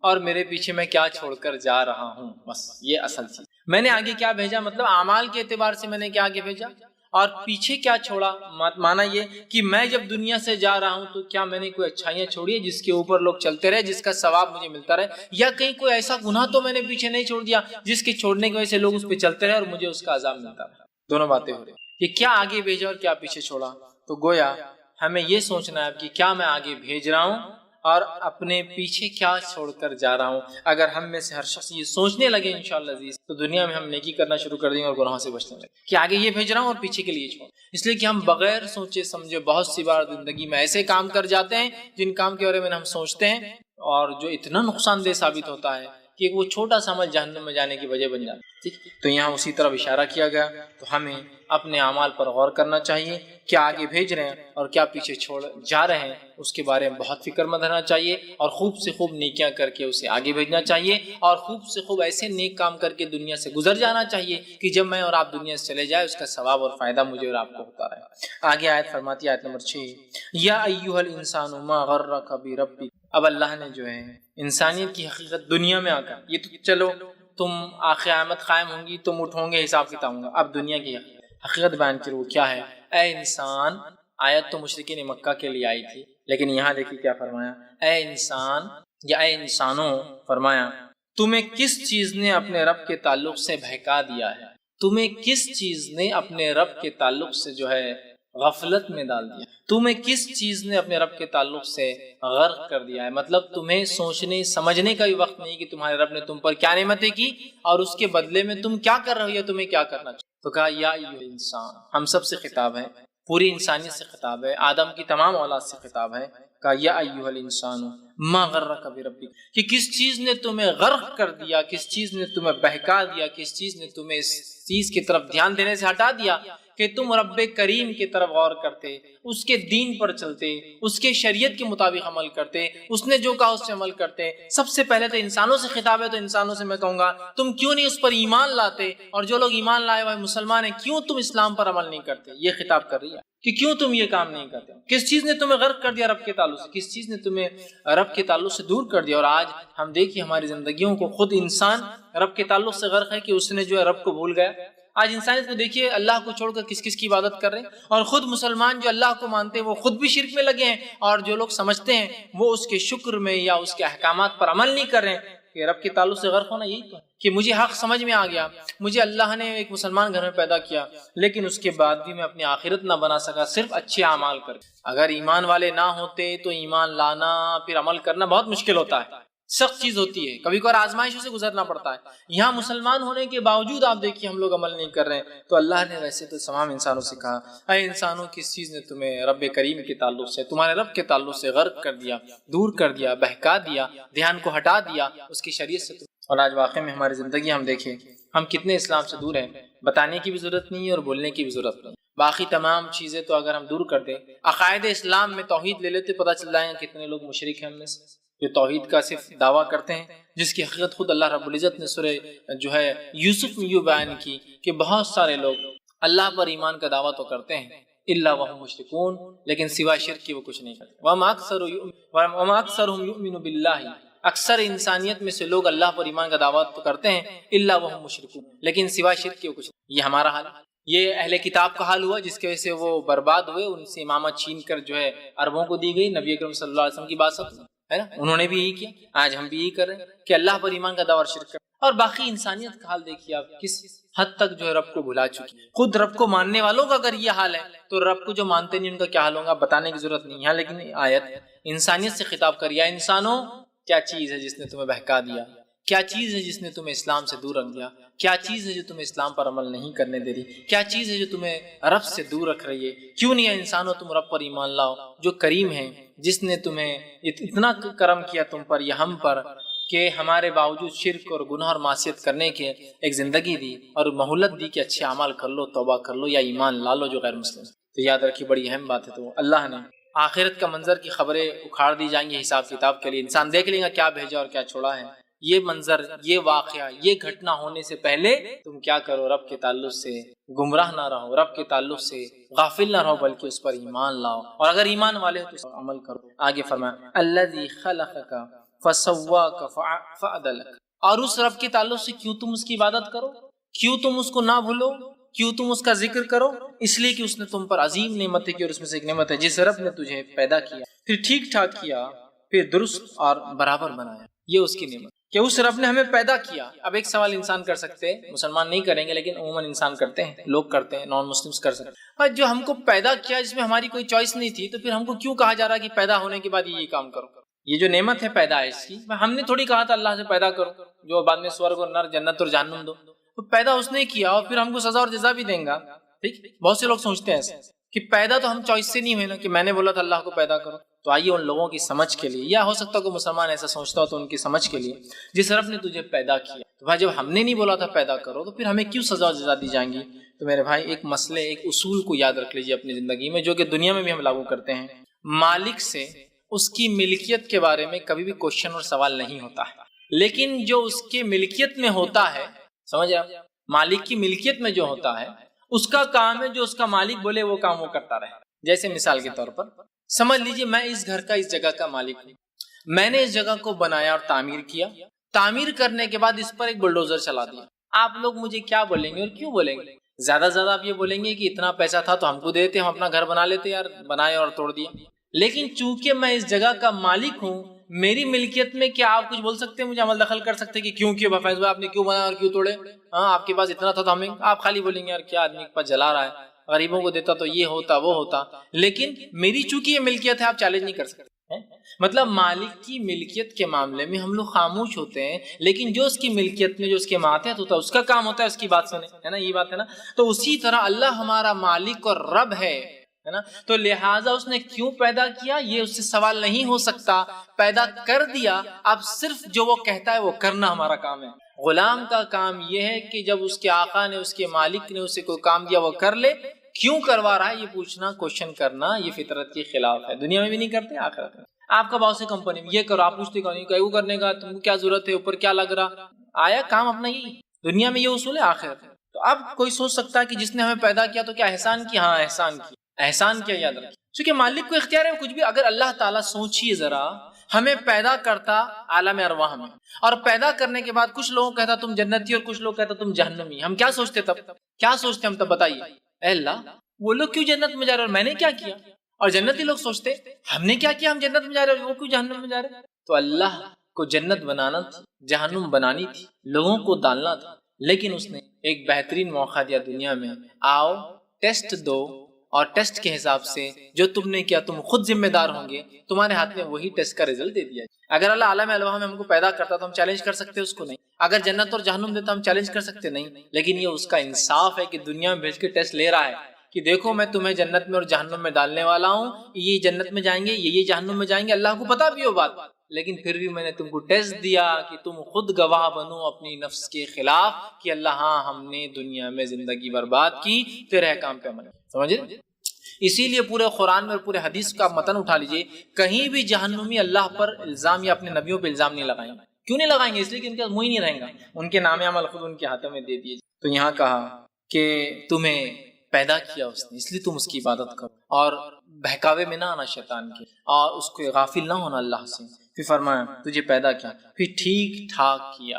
اور میرے پیچھے میں کیا چھوڑ کر جا رہا ہوں. بس یہ اصل چیز. میں نے آگے کیا بھیجا مطلب اعمال کے اعتبار سے میں نے کیا آگے بھیجا اور پیچھے کیا چھوڑا. مانا یہ کہ میں جب دنیا سے جا رہا ہوں تو کیا میں نے کوئی اچھائیاں چھوڑی ہے جس کے اوپر لوگ چلتے رہے، جس کا ثواب مجھے ملتا رہے، یا کہیں کوئی ایسا گناہ تو میں نے پیچھے نہیں چھوڑ دیا جس کے چھوڑنے کی وجہ سے لوگ اس پہ چلتے رہے اور مجھے اس کا عذاب ملتا رہا. دونوں باتیں ہو رہی کہ کیا آگے بھیجا اور کیا پیچھے چھوڑا. تو گویا ہمیں یہ سوچنا ہے کہ کیا میں آگے بھیج رہا ہوں اور اپنے پیچھے کیا چھوڑ کر جا رہا ہوں. اگر ہم میں سے ہر شخص یہ سوچنے لگے انشاءاللہ عزیز تو دنیا میں ہم نیکی کرنا شروع کر دیں گے اور گناہوں سے بچنے لگے کہ آگے یہ بھیج رہا ہوں اور پیچھے کے لیے چھوڑ. اس لیے کہ ہم بغیر سوچے سمجھے بہت سی بار زندگی میں ایسے کام کر جاتے ہیں جن کام کے بارے میں ہم سوچتے ہیں اور جو اتنا نقصان دہ ثابت ہوتا ہے کہ وہ چھوٹا سا عمل جہنم میں جانے کی وجہ بن جاتا ہے. تو یہاں اسی طرح اشارہ کیا گیا. تو ہمیں اپنے اعمال پر غور کرنا چاہیے، کیا آگے بھیج رہے ہیں اور کیا پیچھے چھوڑ جا رہے ہیں، اس کے بارے میں بہت فکر مند رہنا چاہیے، اور خوب سے خوب نیکیاں کر کے اسے آگے بھیجنا چاہیے، اور خوب سے خوب ایسے نیک کام کر کے دنیا سے گزر جانا چاہیے کہ جب میں اور آپ دنیا سے چلے جائے اس کا ثواب اور فائدہ مجھے اور آپ کو ہوتا رہے۔ آگے آیت فرماتی ہے، آیت نمبر 6، یا ایھا الانسان ما غرک بربک۔ اب اللہ نے جو ہے انسانیت کی حقیقت دنیا میں آ کر، یہ تو چلو تم قیامت قائم ہوں گی، تم اٹھو گے، حساب کتاب ہوگا، اب دنیا کی حقیقت بیان کی، وہ کیا ہے؟ اے انسان، آیت تو مشرکین مکہ کے لیے آئی تھی، لیکن یہاں دیکھیے کیا فرمایا، اے انسان یا اے انسانوں، فرمایا تمہیں کس چیز نے اپنے رب کے تعلق سے بہکا دیا ہے؟ تمہیں کس چیز نے اپنے رب کے تعلق سے جو ہے غفلت میں ڈال دیا؟ تمہیں کس چیز نے اپنے رب کے تعلق سے غرق کر دیا ہے؟ مطلب تمہیں سوچنے سمجھنے کا بھی وقت نہیں کہ تمہارے رب نے تم پر کیا نعمتیں کی اور اس کے بدلے میں تم کیا کر رہے ہو یا تمہیں کیا کرنا چاہیے۔ تو کہا یا ایھا الانسان، ہم سب سے خطاب ہے، پوری انسانیت سے خطاب ہے، آدم کی تمام اولاد سے خطاب ہے۔ کہا یا ایھا الانسان ما غرک بربک، کہ کس چیز نے تمہیں غرق کر دیا، کس چیز نے تمہیں بہکا دیا، کس چیز نے تمہیں اس چیز کی طرف دھیان دینے سے ہٹا دیا کہ تم رب کریم کی طرف غور کرتے، اس کے دین پر چلتے، اس کے شریعت کے مطابق عمل کرتے، اس نے جو کہا اس سے عمل کرتے۔ سب سے پہلے تو انسانوں سے خطاب ہے، تو انسانوں سے میں کہوں گا تم کیوں نہیں اس پر ایمان لاتے، اور جو لوگ ایمان لائے ہوئے مسلمان ہیں کیوں تم اسلام پر عمل نہیں کرتے؟ یہ خطاب کر رہی ہے کہ کیوں تم یہ کام نہیں کرتے، کس چیز نے تمہیں غرق کر دیا رب کے تعلق سے، کس چیز نے تمہیں رب کے تعلق سے دور کر دیا۔ اور آج ہم دیکھیے ہماری زندگیوں کو، خود انسان رب کے تعلق سے غرق ہے کہ اس نے جو ہے رب کو بھول گیا۔ آج انسانیت کو دیکھیے، اللہ کو چھوڑ کر کس کس کی عبادت کر رہے ہیں، اور خود مسلمان جو اللہ کو مانتے ہیں وہ خود بھی شرک میں لگے ہیں، اور جو لوگ سمجھتے ہیں وہ اس کے شکر میں یا اس کے احکامات پر عمل نہیں کر رہے ہیں۔ کہ رب کے تعلق سے غرق ہونا یہی تو ہے کہ مجھے حق سمجھ میں آ گیا، مجھے اللہ نے ایک مسلمان گھر میں پیدا کیا، لیکن اس کے بعد بھی میں اپنی آخرت نہ بنا سکا صرف اچھے اعمال کر۔ اگر ایمان والے نہ ہوتے تو ایمان لانا پھر عمل کرنا بہت مشکل ہوتا ہے، سخت چیز ہوتی ہے، کبھی کبھار آزمائشوں سے گزرنا پڑتا ہے۔ یہاں مسلمان ہونے کے باوجود آپ دیکھیے ہم لوگ عمل نہیں کر رہے ہیں۔ تو اللہ نے ویسے تو تمام انسانوں سے کہا، اے انسانوں کس چیز نے تمہیں رب کریم کے تعلق سے، تمہارے رب کے تعلق سے غرق کر دیا، دور کر دیا، بہکا دیا، دھیان کو ہٹا دیا اس کی شریعت سے۔ اور آج واقعی میں ہماری زندگی ہم دیکھیں ہم کتنے اسلام سے دور ہیں، بتانے کی بھی ضرورت نہیں ہے اور بولنے کی بھی ضرورت نہیں۔ باقی تمام چیزیں تو اگر ہم دور کر دیں، عقائد اسلام میں توحید لے لیتے، پتہ چل جائے گا کتنے لوگ مشرک ہیں ہم میں سے، جو توحید کا صرف دعویٰ کرتے ہیں، جس کی حقیقت خود اللہ رب العزت نے سورہ جو ہے یوسف میں یوں بیان کی کہ بہت سارے لوگ اللہ پر ایمان کا دعویٰ تو کرتے ہیں الا وهم مشرکون، لیکن سوا شرک کے وہ کچھ نہیں کرتے۔ وما اکثرهم یؤمن باللہ، اکثر انسانیت میں سے لوگ اللہ پر ایمان کا دعویٰ تو کرتے ہیں الا وهم مشرکون، لیکن سوا شرک کے وہ کچھ نہیں۔ یہ ہمارا حال، یہ اہل کتاب کا حال ہوا جس کی وجہ سے وہ برباد ہوئے، ان سے امامت چھین کر جو ہے عربوں کو دی گئی، نبی اکرم صلی اللہ علیہ وسلم کی بات ہے نا، انہوں نے بھی یہی کیا، آج ہم بھی یہی کر رہے ہیں کہ اللہ پر ایمان کا دعویٰ شرک کر۔ اور باقی انسانیت کا حال دیکھیے آپ کس حد تک جو ہے رب کو بھلا چکی ہے۔ خود رب کو ماننے والوں کا اگر یہ حال ہے تو رب کو جو مانتے نہیں ان کا کیا حال ہوگا، بتانے کی ضرورت نہیں ہے۔ لیکن آیت انسانیت سے خطاب کر، یا انسانوں کیا چیز ہے جس نے تمہیں بہکا دیا، کیا چیز ہے جس نے تمہیں اسلام سے دور رکھ دیا، کیا چیز ہے جو تمہیں اسلام پر عمل نہیں کرنے دے رہی، کیا چیز ہے جو تمہیں رب سے دور رکھ رہی ہے؟ کیوں نہیں ہے انسانوں تم رب پر ایمان لاؤ جو کریم ہے، جس نے تمہیں اتنا کرم کیا تم پر یا ہم پر کہ ہمارے باوجود شرک اور گناہ اور معصیت کرنے کے ایک زندگی دی اور مہلت دی کہ اچھے اعمال کر لو، توبہ کر لو یا ایمان لا لو جو غیر مسلم۔ تو یاد رکھیے بڑی اہم بات ہے۔ تو اللہ نے آخرت کا منظر کی خبریں اکھاڑ دی جائیں گی حساب کتاب کے لیے، انسان دیکھ لے گا کیا بھیجا اور کیا چھوڑا ہے۔ یہ منظر، یہ واقعہ، یہ گھٹنا ہونے سے پہلے تم کیا کرو، رب کے تعلق سے گمراہ نہ رہو، رب کے تعلق سے غافل نہ رہو، بلکہ اس پر ایمان لاؤ، اور اگر ایمان والے ہو تو اس پر عمل کرو۔ آگے فرمایا الذی خلقک فسواک فعدلک، اور اس رب کے تعلق سے کیوں تم اس کی عبادت کرو، کیوں تم اس کو نہ بھولو، کیوں تم اس کا ذکر کرو؟ اس لیے کہ اس نے تم پر عظیم نعمتیں کی، اور اس میں سے ایک نعمت ہے جس رب نے تجھے پیدا کیا، پھر ٹھیک ٹھاک کیا، پھر درست اور برابر بنایا۔ یہ اس کی نعمت کہ اس رب نے ہمیں پیدا کیا۔ اب ایک سوال انسان کر سکتے ہیں، مسلمان نہیں کریں گے لیکن عموماً انسان کرتے ہیں، لوگ کرتے ہیں، نان مسلمس کر سکتے ہیں، اور جو ہم کو پیدا کیا جس میں ہماری کوئی چوائس نہیں تھی، تو پھر ہم کو کیوں کہا جا رہا ہے کہ پیدا ہونے کے بعد یہ کام کرو؟ یہ جو نعمت ہے پیدائش کی، ہم نے تھوڑی کہا تھا اللہ سے پیدا کرو جو بعد میں سورگ اور نر، جنت اور جہنم دو، تو پیدا اس نے کیا اور پھر ہم کو سزا اور جزا بھی دیں گا۔ ٹھیک، بہت سے لوگ سوچتے ہیں ایسے کہ پیدا تو ہم چوائس سے نہیں ہوئے نا، کہ میں نے بولا تھا اللہ کو پیدا کرو، تو آئیے ان لوگوں کی سمجھ کے لیے، یا ہو سکتا ہے کوئی مسلمان ایسا سوچتا ہو تو ان کی سمجھ کے لیے، جس رب نے تجھے پیدا کیا، تو بھائی جب ہم نے نہیں بولا تھا پیدا کرو تو پھر ہمیں کیوں سزا و جزا دی جائیں گی؟ تو میرے بھائی ایک مسئلے، ایک اصول کو یاد رکھ لیجیے اپنی زندگی میں، جو کہ دنیا میں بھی ہم لاگو کرتے ہیں۔ مالک سے اس کی ملکیت کے بارے میں کبھی بھی کوشچن اور سوال نہیں ہوتا ہے، لیکن جو اس کے ملکیت میں ہوتا ہے، سمجھ آپ، مالک کی ملکیت میں جو ہوتا ہے اس کا کام ہے جو اس کا مالک بولے وہ کام وہ کرتا رہے۔ جیسے مثال کے طور پر سمجھ لیجیے میں اس گھر کا، اس جگہ کا مالک ہوں، میں نے اس جگہ کو بنایا اور تعمیر کیا، تعمیر کرنے کے بعد اس پر ایک بلڈوزر چلا دیا۔ آپ لوگ مجھے کیا بولیں گے اور کیوں بولیں گے؟ زیادہ سے زیادہ آپ یہ بولیں گے کہ اتنا پیسہ تھا تو ہم کو دیتے، ہم اپنا گھر بنا لیتے، یار بنائے اور توڑ دیا۔ لیکن چونکہ میں اس جگہ کا مالک ہوں، میری ملکیت میں کیا آپ کچھ بول سکتے ہیں، مجھے عمل دخل کر سکتے ہیں کہ کیوں فیض بھائی آپ نے کیوں بنایا اور کیوں توڑے؟ ہاں آپ کے پاس اتنا تھا تو ہمیں، آپ خالی بولیں گے یار کیا آدمی کے پاس جلا رہا ہے، غریبوں کو دیتا تو یہ ہوتا وہ ہوتا، لیکن میری چونکہ یہ ملکیت ہے آپ چیلنج نہیں کر سکتے۔ مطلب مالک کی ملکیت کے معاملے میں ہم لوگ خاموش ہوتے ہیں، لیکن جو اس کی ملکیت میں جو اس کے ماتحت ہوتا ہے اس کا کام ہوتا ہے اس کی بات سنیں، ہے نا، یہ بات ہے نا۔ تو اسی طرح اللہ ہمارا مالک اور رب ہے نا، تو لہٰذا اس نے کیوں پیدا کیا یہ اس سے سوال نہیں ہو سکتا، پیدا کر دیا، اب صرف جو وہ کہتا ہے وہ کرنا ہمارا کام ہے۔ غلام کا کام یہ ہے کہ جب اس کے آقا نے، اس کے مالک نے اسے کوئی کام دیا وہ کر لے، کیوں کروا رہا ہے یہ پوچھنا، کوشچن کرنا، یہ فطرت کے خلاف ہے، دنیا میں بھی نہیں کرتے، آخرت میں۔ آپ کا باس ہے کمپنی میں، یہ کرو، آپ پوچھتے کیوں کرنے کا، تم کو کیا ضرورت ہے، اوپر کیا لگ رہا، آیا کام اپنا ہی، دنیا میں یہ اصول ہے، آخرت ہے۔ تو اب کوئی سوچ سکتا ہے کہ جس نے ہمیں پیدا کیا تو کیا احسان کیا؟ ہاں احسان کیا، احسان کیا، یاد رکھیں، کیونکہ مالک کو اختیار ہے کچھ بھی۔ اگر اللہ تعالیٰ سوچیے ذرا، ہمیں پیدا کرتا عالم ارواح میں، اور پیدا کرنے کے بعد کچھ لوگوں کہتا تم جنتی اور کچھ لوگ کہتا تم جہنمی، ہم کیا سوچتے تب؟ کیا سوچتے ہم تب بتائیے؟ اے اللہ وہ لوگ کیوں جنت میں جا رہے اور میں نے کیا کیا؟ اور جنتی لوگ سوچتے ہم نے کیا کیا، ہم جنت میں جا رہے اور وہ کیوں جہنم میں جا رہے؟ تو اللہ کو جنت بنانا تھی، جہنم بنانی تھی، لوگوں کو ڈالنا تھا، لیکن اس نے ایک بہترین موقع دیا دنیا میں، آؤ ٹیسٹ دو، اور ٹیسٹ کے حساب سے جو تم نے کیا تم خود ذمہ دار ہوں گے، تمہارے ہاتھ میں وہی ٹیسٹ کا رزلٹ دے دیا۔ اگر اللہ عالم الواح میں ہم کو پیدا کرتا تو ہم چیلنج کر سکتے اس کو؟ نہیں۔ اگر جنت اور جہنم دیتا ہم چیلنج کر سکتے؟ نہیں۔ لیکن یہ اس کا انصاف ہے کہ دنیا میں بھیج کے ٹیسٹ لے رہا ہے کہ دیکھو میں تمہیں جنت میں اور جہنم میں ڈالنے والا ہوں، یہ جنت میں جائیں گے، یہ جہنم میں جائیں گے، اللہ کو پتا بھی ہو بات، لیکن پھر بھی میں نے تم کو ٹیسٹ دیا کہ تم خود گواہ بنو اپنی نفس کے خلاف کہ اللہ ہاں ہم نے دنیا میں زندگی برباد کی، تیرے احکام پہ عمل، سمجھے؟ اسی لیے پورے قرآن میں اور پورے حدیث کا متن اٹھا لیجئے، کہیں بھی جہنمی اللہ پر الزام یا اپنے نبیوں پہ الزام نہیں لگائیں گے۔ کیوں نہیں لگائیں گے؟ اس لیے کہ ان کا منہ ہی نہیں رہیں گا، ان کے نام عمل خود ان کے ہاتھوں میں دے دیے۔ تو یہاں کہا کہ تمہیں پیدا کیا اس نے، اس لیے تم اس کی عبادت کرو، اور بہکاوے میں نہ آنا شیطان کے، اور اس کو غافل نہ ہونا اللہ سے۔ پھر فرمایا تجھے پیدا کیا، پھر ٹھیک ٹھاک کیا،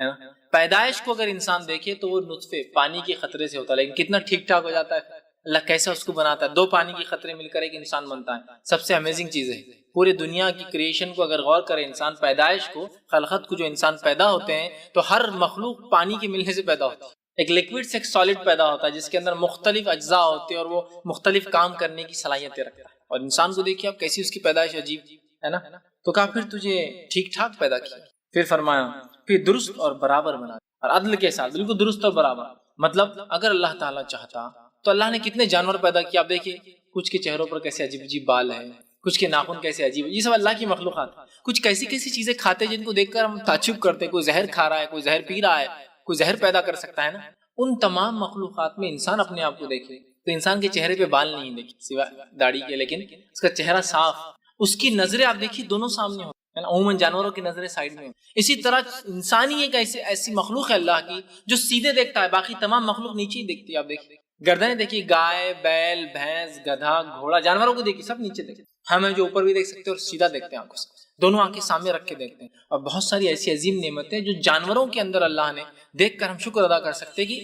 ہے نا۔ پیدائش کو اگر انسان دیکھے تو وہ نطفے پانی کے خطرے سے ہوتا ہے، لیکن کتنا ٹھیک ٹھاک ہو جاتا ہے اللہ کیسا اس کو بناتا ہے، 2 پانی کے خطرے مل کر ایک انسان بنتا ہے۔ سب سے امیزنگ چیز ہے پورے دنیا کی کریشن کو اگر غور کرے انسان، پیدائش کو، خلقت کو، جو انسان پیدا ہوتے ہیں تو ہر مخلوق پانی کے ملنے سے پیدا ہوتا ہے، ایک لکوڈ سے ایک سالڈ پیدا ہوتا ہے جس کے اندر مختلف اجزاء ہوتے ہیں اور وہ مختلف کام کرنے کی صلاحیتیں رکھتا ہے، اور انسان کو دیکھیے آپ کیسی اس کی پیدائش عجیب ہے نا۔ تو کہا پھر تجھے ٹھیک ٹھاک پیدا کیا، پھر فرمایا پھر درست اور برابر بنا، اور عدل کے ساتھ بالکل درست اور برابر۔ مطلب اگر اللہ تعالیٰ چاہتا تو اللہ نے کتنے جانور پیدا کیا، آپ دیکھیے کچھ کے چہروں پر کیسے عجیب عجیب بال ہیں، کچھ کے ناخن کیسے عجیب، یہ سب اللہ کی مخلوقات، کچھ کیسی کیسی چیزیں کھاتے جن کو دیکھ کر ہم تعجب کرتے، کوئی زہر کھا رہا ہے، کوئی زہر پی رہا ہے، کوئی زہر پیدا کر سکتا ہے نا۔ ان تمام مخلوقات میں انسان اپنے آپ کو دیکھے تو انسان کے چہرے پہ بال نہیں دیکھے سوائے داڑھی کے، لیکن اس کا چہرہ صاف، اس کی نظریں آپ دیکھیے دونوں سامنے ہوتی ہیں، عموماً جانوروں کی نظریں سائڈ میں، اسی طرح انسانی ایک ایسی مخلوق ہے اللہ کی جو سیدھے دیکھتا ہے، باقی تمام مخلوق نیچے ہی دیکھتی ہے۔ آپ دیکھیے گردنیں دیکھیے، گائے، بیل، بھینس، گدھا، گھوڑا، جانوروں کو دیکھیے سب نیچے دیکھتے ہیں، ہمیں جو اوپر بھی دیکھ سکتے ہیں اور سیدھا دیکھتے ہیں آنکھوں سے، دونوں آنکھیں سامنے رکھ کے دیکھتے ہیں۔ اور بہت ساری ایسی عظیم نعمتیں جو جانوروں کے اندر اللہ نے دیکھ کر ہم شکر ادا کر سکتے کہ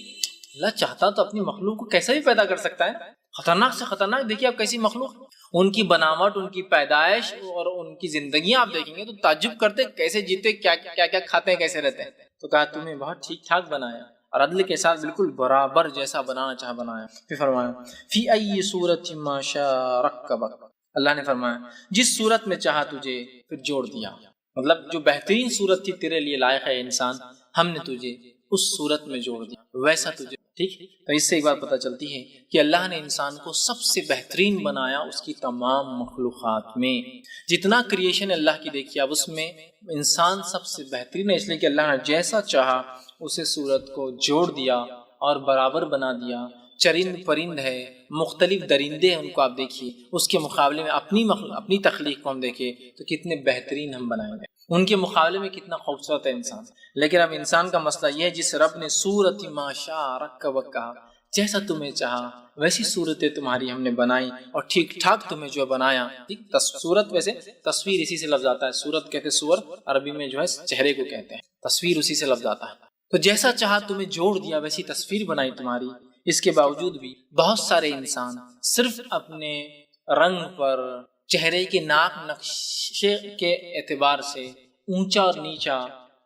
اللہ چاہتا تو اپنی مخلوق کو کیسا بھی پیدا کر سکتا ہے، خطرناک سے خطرناک۔ دیکھیے آپ کیسی مخلوق، ان کی بناوٹ، ان کی پیدائش اور ان کی زندگیاں آپ دیکھیں گے تو تعجب کرتے کیسے جیتے، کیا کیا کھاتے ہیں، کیسے رہتے ہیں۔ تو کہا تمہیں بہت ٹھیک ٹھاک بنایا اور عدل کے ساتھ بالکل برابر جیسا بنانا چاہا بنایا۔ پھر فرمایا فی ای صورت ما شاء رکبک، اللہ نے فرمایا جس صورت میں چاہا تجھے پھر جوڑ دیا، مطلب جو بہترین صورت تھی تیرے لیے لائق ہے انسان، ہم نے تجھے اس صورت میں جوڑ دیا، ویسا تجھے ٹھیک، تو اس سے ایک بات پتہ چلتی ہے کہ اللہ نے انسان کو سب سے بہترین بنایا اس کی تمام مخلوقات میں. جتنا کریشن اللہ کی دیکھی اب اس میں انسان سب سے بہترین ہے، اس لیے کہ اللہ نے جیسا چاہا اسے صورت کو جوڑ دیا اور برابر بنا دیا. چرند پرند ہے، مختلف درندے ہیں، ان کو آپ دیکھیے، اس کے مقابلے میں اپنی تخلیق کو ہم دیکھیں تو کتنے بہترین ہم بنائے گئے، ان کے مقابلے میں کتنا خوبصورت ہے انسان. لیکن اب انسان کا مسئلہ یہ ہے جس رب نے صورت ما شاء رکب کہا، جیسا تمہیں چاہا ویسی صورتیں تمہاری ہم نے بنائی اور ٹھیک ٹھاک تمہیں جو بنایا. صورت ویسے تصویر اسی سے لفظ آتا ہے، صورت کہتے سور عربی میں جو ہے چہرے کو کہتے ہیں، تصویر اسی سے لفظ آتا ہے. تو جیسا چاہا تمہیں جوڑ دیا، ویسی تصویر بنائی تمہاری. اس کے باوجود بھی بہت سارے انسان صرف اپنے رنگ پر، چہرے کے ناک نقشے کے اعتبار سے اونچا اور نیچا،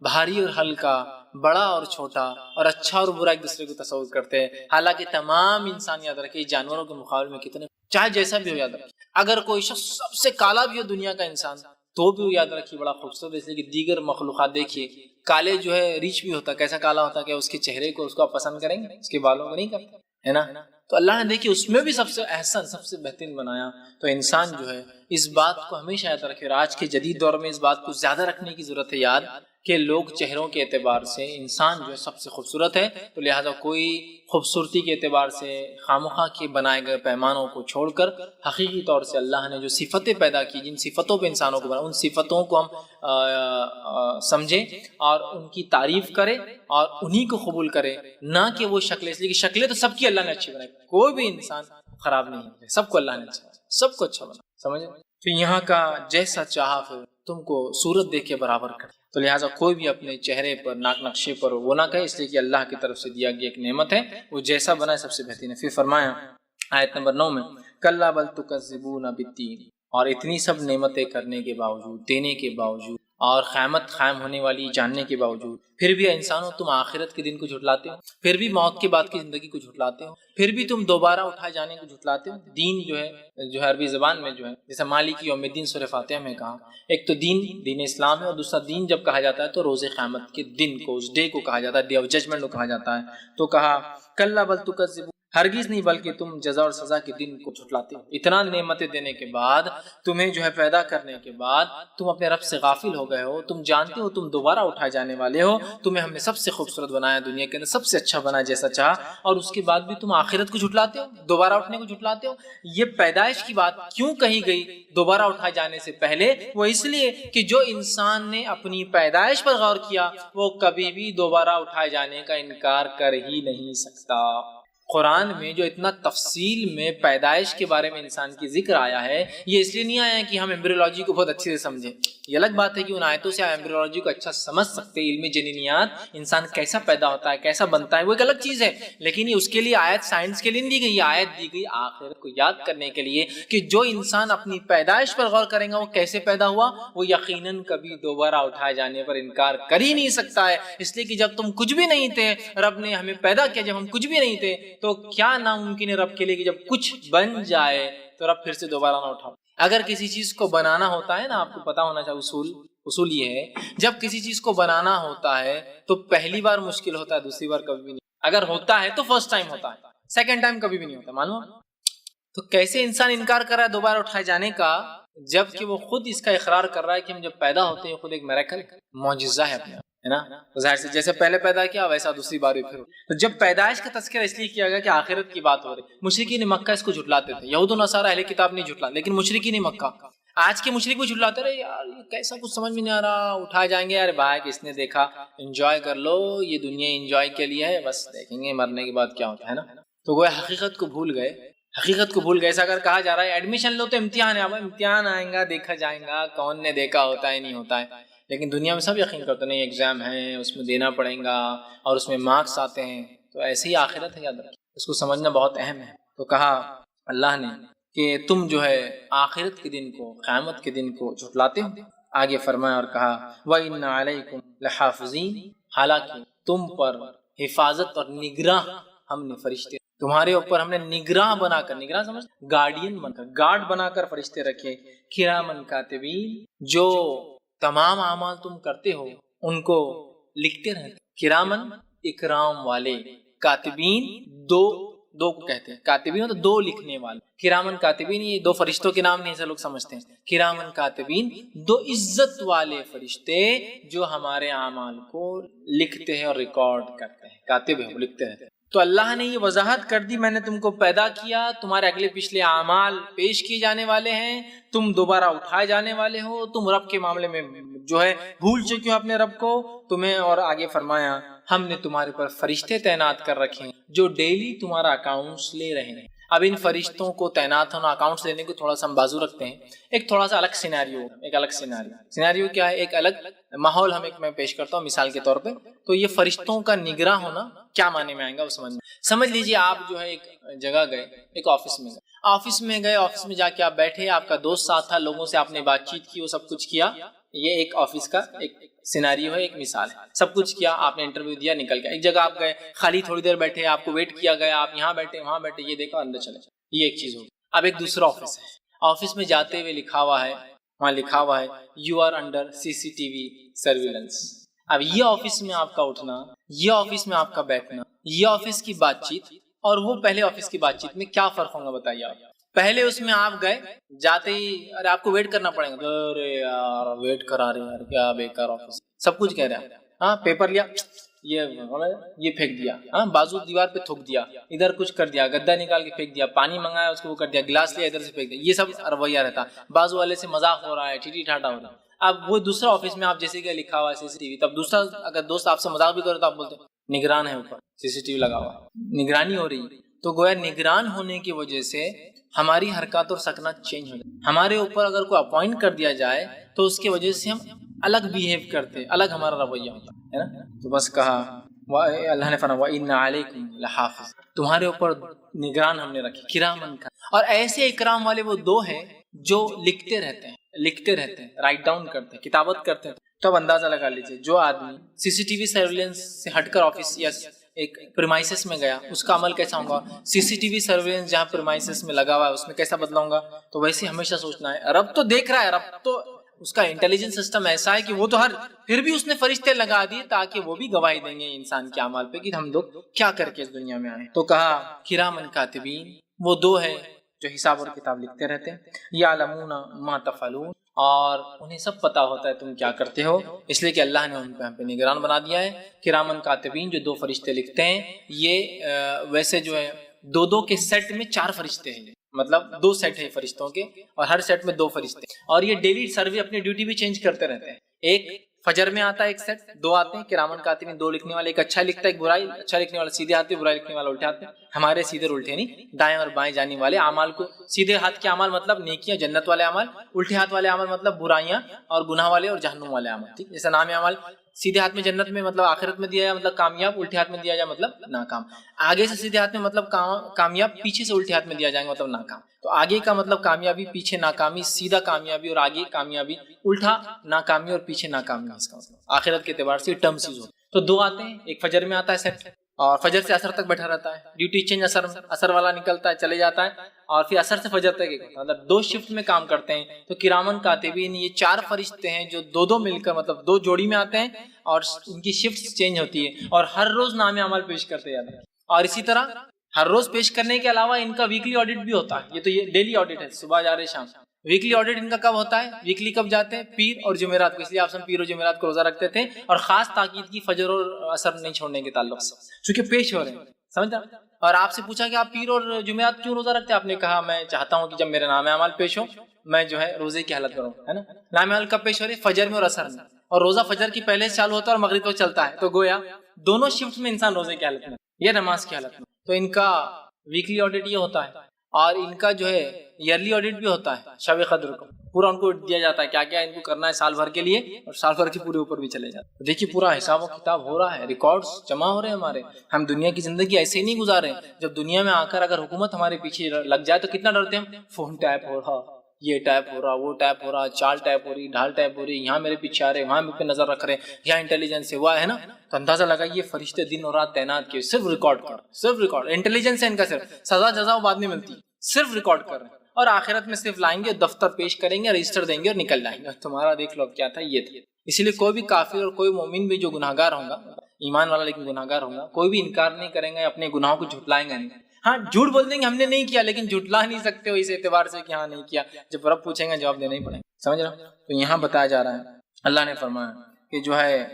بھاری اور ہلکا، بڑا اور چھوٹا اور اچھا اور برا ایک دوسرے کو تصور کرتے ہیں. حالانکہ تمام انسان یاد رکھے جانوروں کے مقابلے میں کتنے، چاہے جیسا بھی ہو یاد رکھے، اگر کوئی شخص سب سے کالا بھی ہو دنیا کا انسان تو بھی وہ یاد رکھیے بڑا خوبصورت ہے. اس لیے کہ دیگر مخلوقات دیکھیے، کالے جو ہے ریچھ بھی ہوتا، کیسا کالا ہوتا کہ اس کے چہرے کو اس کو آپ پسند کریں گے، اس کے بالوں کو نہیں کرتے ہے نا. تو اللہ نے دیکھیے اس میں بھی سب سے احسن، سب سے بہترین بنایا. تو انسان جو ہے اس بات کو ہمیشہ یاد رکھے، اور آج کے جدید دور میں اس بات کو زیادہ رکھنے کی ضرورت ہے یاد کہ لوگ چہروں کے اعتبار سے انسان جو ہے سب سے خوبصورت ہے. تو لہٰذا کوئی خوبصورتی کے اعتبار سے خامخواہ کے بنائے گئے پیمانوں کو چھوڑ کر حقیقی طور سے اللہ نے جو صفتیں پیدا کی، جن صفتوں پہ انسانوں کو بنا، ان صفتوں کو ہم سمجھیں اور ان کی تعریف کریں اور انہی کو قبول کریں، نہ کہ وہ شکلیں. اس لیے کہ شکلیں تو سب کی اللہ نے اچھی بنائی، کوئی بھی انسان خراب نہیں ہے، سب کو اللہ نے اچھا بنایا، سب کو اچھا بنا، سمجھے. تو یہاں کا جیسا چاہا پھر تم کو صورت دیکھ کے برابر کر. تو لہٰذا کوئی بھی اپنے چہرے پر، ناک نقشے پر وہ نہ کہے، اس لیے کہ اللہ کی طرف سے دیا گیا ایک نعمت ہے، وہ جیسا بنا ہے سب سے بہترین ہے. پھر فرمایا آیت نمبر 9 میں کلا بل تکذبون بالدین، اور اتنی سب نعمتیں کرنے کے باوجود، دینے کے باوجود اور قیامت قائم ہونے والی جاننے کے باوجود پھر بھی انسانوں تم آخرت کے دن کو جھٹلاتے ہو، پھر بھی موت کے بعد کی زندگی کو جھٹلاتے ہو، پھر بھی تم دوبارہ اٹھائے جانے کو جھٹلاتے ہو. دین جو ہے عربی زبان میں جو ہے جیسے مالک یوم الدین سورہ فاتحہ میں کہا، ایک تو دین اسلام ہے، اور دوسرا دین جب کہا جاتا ہے تو روز قیامت کے دن کو، اس ڈے کو کہا جاتا ہے، ڈے آف ججمنٹ کو کہا جاتا ہے. تو کہا کلا بل تکذبون، ہرگز نہیں بلکہ تم جزا اور سزا کے دن کو جھٹلاتے ہو. اتنا نعمتیں دینے کے بعد، تمہیں جو ہے پیدا کرنے کے بعد تم اپنے رب سے غافل ہو گئے ہو. تم جانتے ہو تم دوبارہ اٹھائے جانے والے ہو، تمہیں ہم نے سب سے خوبصورت بنایا دنیا کے اندر، سب سے اچھا بنایا جیسا چاہا، اور اس کے بعد بھی تم آخرت کو جھٹلاتے ہو، دوبارہ اٹھنے کو جھٹلاتے ہو. یہ پیدائش کی بات کیوں کہی گئی دوبارہ اٹھائے جانے سے پہلے؟ وہ اس لیے کہ جو انسان نے اپنی پیدائش پر غور کیا وہ کبھی بھی دوبارہ اٹھائے جانے کا انکار کر ہی نہیں سکتا. قرآن میں جو اتنا تفصیل میں پیدائش کے بارے میں انسان کی ذکر آیا ہے، یہ اس لیے نہیں آیا ہے کہ ہم ایمبریولوجی کو بہت اچھے سے سمجھیں. یہ الگ بات ہے کہ ان آیتوں سے ایمبریولوجی کو اچھا سمجھ سکتے، علم جنینیات، انسان کیسا پیدا ہوتا ہے، کیسا بنتا ہے، وہ ایک الگ چیز ہے. لیکن یہ اس کے لیے آیت سائنس کے لیے نہیں دی گئی، یہ آیت دی گئی آخرت کو یاد کرنے کے لیے کہ جو انسان اپنی پیدائش پر غور کرے گا وہ کیسے پیدا ہوا، وہ یقیناً کبھی دوبارہ اٹھائے جانے پر انکار کر ہی نہیں سکتا ہے. اس لیے کہ جب تم کچھ بھی نہیں تھے، رب نے ہمیں پیدا کیا، جب ہم کچھ بھی نہیں تھے تو کیا ناممکن ہے رب کے لیے کہ جب کچھ بن جائے تو رب پھر سے دوبارہ نہ اٹھاؤ. اگر کسی چیز کو بنانا ہوتا ہے نا، آپ کو پتا ہونا چاہیے، اصول یہ ہے جب کسی چیز کو بنانا ہوتا ہے تو پہلی بار مشکل ہوتا ہے، دوسری بار کبھی بھی نہیں. اگر ہوتا ہے تو فرسٹ ٹائم ہوتا ہے، سیکنڈ ٹائم کبھی بھی نہیں ہوتا. معلوم؟ تو کیسے انسان انکار کر رہا ہے دوبارہ اٹھائے جانے کا جبکہ وہ خود اس کا اقرار کر رہا ہے کہ ہم جب پیدا ہوتے ہیں خود ایک میریکل، معجزہ ہے اپنے، ہے نا. تو ظاہر سے جیسے پہلے پیدا کیا ویسا دوسری بار بھی پھر. تو جب پیدائش کا تذکرہ اس لیے کیا گیا کہ آخرت کی بات ہو رہی. مشرکین مکہ اس کو جھٹلاتے تھے، یہود و نصارہ اہل کتاب نہیں جھٹلا، لیکن مشرکین مکہ آج کے مشرک بھی جھٹلاتے رہے، یار یہ کیسا کچھ سمجھ میں نہیں آ رہا، اٹھائے جائیں گے. یار بھائی کس نے دیکھا، انجوائے کر لو، یہ دنیا انجوائے کے لیے ہے، بس دیکھیں گے مرنے کے بعد کیا ہوتا ہے نا. تو وہ حقیقت کو بھول گئے، حقیقت کو بھول گئے. ایسا اگر کہا جا رہا ہے ایڈمیشن لو تو امتحان ہے، اب امتحان آئیں گا دیکھا جائیں گا، کون نے دیکھا ہوتا ہے نہیں ہوتا ہے. لیکن دنیا میں سب یقین کرتے نہیں، ایگزام ہے اس میں دینا پڑے گا اور اس میں مارکس آتے ہیں. تو ایسے ہی آخرت ہے، یاد رکھیں، اس کو سمجھنا بہت اہم ہے. تو کہا اللہ نے کہ تم جو ہے آخرت کے دن کو، قیامت کے دن کو جھٹلاتے ہو. آگے فرمایا اور کہا وَإِنَّ عَلَيْكُمْ لَحَافِظِينَ، حالانکہ تم پر حفاظت اور نگراں ہم نے فرشتے، تمہارے اوپر ہم نے نگراں بنا کر، نگراں سمجھ، گارڈین بنا کر، گارڈ بنا کر فرشتے رکھے، کرامن کاتبین، جو تمام اعمال تم کرتے ہو ان کو لکھتے رہتے. کرامن اکرام والے، کاتبین دو کو کہتے ہیں، کاتبین تو دو لکھنے والے، کرامن کاتبین یہ دو فرشتوں کے نام نہیں ایسے لوگ سمجھتے ہیں، کرامن کاتبین دو عزت والے فرشتے جو ہمارے اعمال کو لکھتے ہیں اور ریکارڈ کرتے ہیں، کاتب ہے وہ لکھتے ہیں۔ تو اللہ نے یہ وضاحت کر دی، میں نے تم کو پیدا کیا، تمہارے اگلے پچھلے اعمال پیش کیے جانے والے ہیں، تم دوبارہ اٹھائے جانے والے ہو، تم رب کے معاملے میں جو ہے بھول چکے ہو اپنے رب کو تمہیں، اور آگے فرمایا ہم نے تمہارے پر فرشتے تعینات کر رکھے ہیں جو ڈیلی تمہارا اکاؤنٹس لے رہے ہیں۔ اب ان فرشتوں کو تعینات ہونا، اکاؤنٹس لینے کو تھوڑا سا ہم بازو رکھتے ہیں، ایک تھوڑا سا الگ سینیریو کیا ہے، ایک الگ ماحول ہم ایک میں پیش کرتا ہوں مثال کے طور پہ۔ تو یہ فرشتوں کا نگراں ہونا کیا معنی میں آئے گا وہ سمجھ لیجیے، آپ جو ہے ایک جگہ گئے، ایک آفس میں گئے، آفس میں جا کے آپ بیٹھے، آپ کا دوست ساتھ تھا، لوگوں سے آپ نے بات چیت کی، وہ سب کچھ کیا، یہ ایک آفس کا ایک سیناریو ہے، ایک مثال ہے، سب کچھ کیا، آپ نے انٹرویو دیا، نکل گیا۔ ایک جگہ آپ گئے، خالی تھوڑی دیر بیٹھے، آپ کو ویٹ کیا گیا، آپ یہاں بیٹھے وہاں بیٹھے، یہ دیکھا اندر چلے، یہ ایک چیز ہوگی۔ اب ایک دوسرا آفس ہے، آفس میں جاتے ہوئے وہاں لکھا ہوا ہے you are under CCTV surveillance. اب یہ آفس میں آپ کا اٹھنا، یہ آفس میں آپ کا بیٹھنا، یہ آفس کی بات چیت اور وہ پہلے آفس کی بات چیت میں کیا فرق ہوگا بتائیے آپ؟ پہلے اس میں آپ گئے، جاتے ہی ارے آپ کو ویٹ کرنا پڑے گا، ارے یار ویٹ کرا رہے ہیں یار، کیا بیکار آفس، سب کچھ کہہ رہے ہیں، ہاں پیپر لیا، یہ پھینک دیا، ہاں بازو دیوار پہ تھوک دیا، ادھر کچھ کر دیا، گدا نکال کے پھینک دیا، پانی منگایا اس کو وہ کر دیا، گلاس لیا ادھر سے پھینک دیا، یہ سب رویہ رہتا، بازو والے سے مذاق ہو رہا ہے، ٹھیٹی ٹھاٹا ہو رہا ہے۔ اب وہ دوسرا آفس میں آپ جیسے کہ لکھا ہوا ہے CCTV، تب دوسرا اگر دوست آپ سے مذاق بھی کرے تو آپ بولتے نگران ہے، اوپر CCTV لگا ہوا ہے، نگرانی ہو رہی ہے۔ تو گویا نگران ہونے کی وجہ سے ہماری حرکات اور سکنات چینج ہو جائے، ہمارے اوپر اگر کوئی اپوائنٹ کر دیا جائے تو اس کی وجہ سے ہم الگ بیہیو کرتے، الگ ہمارا رویہ ہوتا ہے نا۔ تو بس کہا اللہ نے فرمایا وَإِنَّ عَلَيْكُمْ لَحَافِظٍ، تمہارے اوپر نگران ہم نے رکھی، کرامن کا۔ اور ایسے اکرام والے وہ دو ہیں جو لکھتے رہتے ہیں، رائٹ ڈاؤن کرتے ہیں، کتابت کرتے ہیں۔ تو اب اندازہ لگا لیجیے، جو آدمی CCTV سرویلنس سے ہٹ کر آفس یا ایک پریمائسس میں گیا، اس کا عمل کیسا ہوگا؟ CCTV سرویلنس جہاں پریمائسس میں لگا ہوا ہے اس میں کیسا بدلا ہوگا؟ تو ویسے ہمیشہ سوچنا ہے رب تو دیکھ رہا ہے، رب تو اس کا انٹیلیجنس سسٹم ایسا ہے کہ وہ تو پھر بھی اس نے فرشتے لگا دیے تاکہ وہ بھی گواہی دیں گے انسان کے اعمال پہ کہ ہم لوگ کیا کر کے اس دنیا میں آئے۔ تو کہا کرامن کاتبین وہ دو ہیں جو حساب اور کتاب لکھتے رہتے ہیں، یعلمون ما تفعلون، اور انہیں سب پتا ہوتا ہے تم کیا کرتے ہو، اس لیے کہ اللہ نے ان پہ ہم پہ نگران بنا دیا ہے۔ کرامن کاتبین جو دو فرشتے لکھتے ہیں، یہ ویسے جو ہے دو کے سیٹ میں 4 فرشتے ہیں، مطلب 2 سیٹ ہے فرشتوں کے اور ہر سیٹ میں 2 فرشتے، اور یہ ڈیلی سروے اپنی ڈیوٹی بھی چینج کرتے رہتے ہیں۔ ایک فجر میں آتا ہے ایک سیٹ، 2 آتے ہیں کرامن کاتبین 2 لکھنے والے، ایک اچھا لکھتا ہے ایک برائی، اچھا لکھنے والا سیدھے ہاتھ پہ، برائی لکھنے والا الٹے ہاتھ پہ، ہمارے سیدھے اور الٹے نہیں، دائیں اور بائیں جانے والے اعمال کو، سیدھے ہاتھ کے اعمال مطلب نیکیاں جنت والے اعمال، الٹے ہاتھ والے اعمال مطلب برائیاں اور گناہ والے اور جہنم والے اعمال، ٹھیک؟ جیسا نام اعمال سیدھے ہاتھ میں جنت میں مطلب آخرت میں دیا جائے مطلب کامیاب، الٹے ہاتھ میں دیا جائے مطلب ناکام، آگے سے سیدھے ہاتھ میں مطلب کامیاب، پیچھے سے الٹے ہاتھ میں دیا جائے گا مطلب ناکام۔ تو آگے کا مطلب کامیابی، پیچھے ناکامی، سیدھا کامیابی اور آگے کامیابی، الٹا ناکامی اور پیچھے ناکامی، اس کا مطلب آخرت کے اعتبار سے ٹرمز یوز ہوتے ہیں۔ تو 2 آتے ہیں، ایک فجر میں آتا ہے سیٹ اور فجر سے عصر تک بیٹھا رہتا ہے، ڈیوٹی چینج، عصر والا نکلتا ہے چلے جاتا ہے، اور پھر عصر سے فجر تک مطلب 2 شفٹ میں کام کرتے ہیں۔ تو کرامن کاتبین یہ 4 فرشتے ہیں جو 2 مل کر مطلب 2 جوڑی میں آتے ہیں اور ان کی شفٹ چینج ہوتی ہے اور ہر روز نام اعمال پیش کرتے جاتے ہیں، اور اسی طرح ہر روز پیش کرنے کے علاوہ ان کا ویکلی آڈٹ بھی ہوتا ہے۔ یہ ڈیلی آڈٹ ہے، صبح جا رہے شام۔ ویکلی آڈٹ ان کا کب ہوتا ہے؟ ویکلی کب جاتے ہیں؟ پیر اور جمعرات کو، اس لیے آپ سب پیر اور جمعرات کو روزہ رکھتے تھے، اور خاص تاکید کی فجر اور عصر نہیں چھوڑنے کے تعلق سے، چونکہ پیش ہو رہے ہیں، سمجھا؟ اور آپ سے پوچھا کہ آپ پیر اور جمعرات کیوں روزہ رکھتے ہیں؟ آپ نے کہا میں چاہتا ہوں کہ جب میرے نام اعمال پیش ہو میں جو ہے روزے کی حالت کروں، ہے نا؟ نام اعمال کب پیش ہو رہے؟ فجر میں اور عصر میں، اور روزہ فجر کی پہلے سے چالو ہوتا ہے اور مغرب تک چلتا ہے، تو گویا دونوں شفٹ میں انسان روزے کی حالت میں یا نماز کی حالت میں۔ تو ان کا ویکلی آڈٹ یہ ہوتا ہے، اور ان کا جو ہے ایئرلی آڈٹ بھی ہوتا ہے، شب قدر کو پورا ان کو دیا جاتا ہے کیا کیا ان کو کرنا ہے سال بھر کے لیے، اور سال بھر کے پورے اوپر بھی چلے جاتے ہیں۔ دیکھیے پورا حساب و کتاب ہو رہا ہے، ریکارڈز جمع ہو رہے ہیں ہمارے۔ ہم دنیا کی زندگی ایسے ہی نہیں گزارے، جب دنیا میں آ کر اگر حکومت ہمارے پیچھے لگ جائے تو کتنا ڈرتے ہیں ہم، فون ٹیپ ہو رہا، یہ ٹیپ ہو رہا، وہ ٹیپ ہو رہا، چال ٹیپ ہو رہی، ڈھال ٹیپ ہو رہی، یہاں میرے پیچھے آ رہے، وہاں میرے پہ نظر رکھ رہے، یہاں انٹیلیجنس ہوا ہے نا۔ تو اندازہ لگائیے فرشتے دن اور رات تعینات کیے، صرف ریکارڈ کر، صرف ریکارڈ، انٹیلیجنس ہے ان کا، صرف سزا جزا بعد میں ملتی ہے، صرف ریکارڈ کر رہے ہیں، اور آخرت میں صرف لائیں گے، دفتر پیش کریں گے، رجسٹر دیں گے اور نکل جائیں گے، تمہارا دیکھ لو کیا تھا یہ تھا۔ اسی لیے کوئی بھی کافر اور کوئی مومن بھی جو گناہگار ہوگا ایمان والا لیکن گناہگار ہوگا. کوئی بھی انکار نہیں کریں گے, اپنے گناہوں کو جھٹلائیں گے نہیں. ہاں جھوٹ بول دیں گے ہم نے نہیں کیا, لیکن جھٹلا نہیں سکتے ہو اس اعتبار سے کہ ہاں نہیں کیا. جب رب پوچھیں گے جواب دینا ہی پڑے گا. سمجھ رہے ہو؟ تو یہاں بتایا جا رہا ہے, اللہ نے فرمایا کہ جو ہے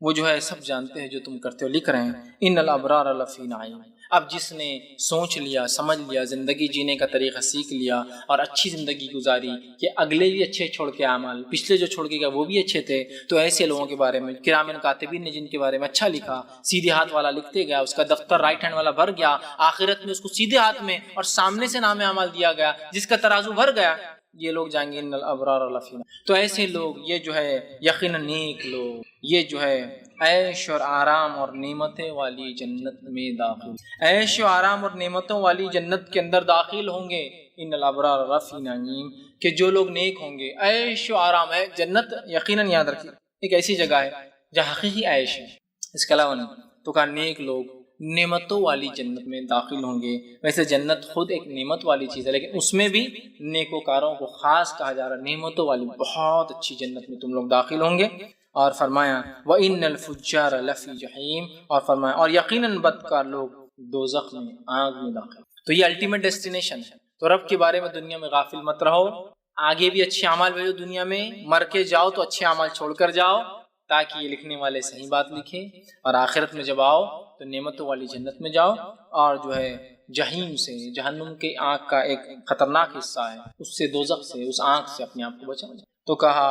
وہ جو ہے سب جانتے ہیں جو تم کرتے ہو. لکھ رہے ہیں ان الابرار لفی نعیم. اب جس نے سوچ لیا, سمجھ لیا, زندگی جینے کا طریقہ سیکھ لیا اور اچھی زندگی گزاری کہ اگلے بھی اچھے چھوڑ کے اعمال, پچھلے جو چھوڑ کے گیا وہ بھی اچھے تھے, تو ایسے لوگوں کے بارے میں کرامن کاتبین نے جن کے بارے میں اچھا لکھا, سیدھے ہاتھ والا لکھتے گیا, اس کا دفتر رائٹ ہینڈ والا بھر گیا, آخرت میں اس کو سیدھے ہاتھ میں اور سامنے سے نام اعمال دیا گیا, جس کا ترازو بھر گیا, یہ لوگ جائیں گے ان الابرار لفی. تو ایسے لوگ یہ جو ہے یقیناً نیک لوگ یہ جو ہے عیش اور آرام اور نعمتیں والی جنت میں داخل, عیش و آرام اور نعمتوں والی جنت کے اندر داخل ہوں گے. ان الابرار لفی نعیم, کہ جو لوگ نیک ہوں گے, عیش و آرام ہے جنت. یقیناً یاد رکھیے ایک ایسی جگہ ہے جہاں حقیقی عیش ہے, اس کے علاوہ نہیں. تو کہا نیک لوگ نعمتوں والی جنت میں داخل ہوں گے. ویسے جنت خود ایک نعمت والی چیز ہے, لیکن اس میں بھی نیکوکاروں کو خاص کہا جا رہا ہے, نعمتوں والی بہت اچھی جنت میں تم لوگ داخل ہوں گے. اور فرمایا وَإِنَّ الْفُجَّارَ لَفِي جَحِيمٍ, اور فرمایا اور یقیناً بدکار لوگ دوزخ میں, آگ میں داخل. تو یہ الٹیمیٹ ڈیسٹینیشن ہے. تو رب کے بارے میں دنیا میں غافل مت رہو, آگے بھی اچھے اعمال بھیجو دنیا میں, مر کے جاؤ تو اچھے اعمال چھوڑ کر جاؤ تاکہ یہ لکھنے والے صحیح بات لکھیں, اور آخرت میں جب آؤ تو نعمتوں والی جنت میں جاؤ. اور جو ہے جہنم سے, جہنم کے آگ کا ایک خطرناک حصہ ہے, اس سے دوزخ سے, اس آگ سے اپنے آپ کو بچاؤ. تو کہا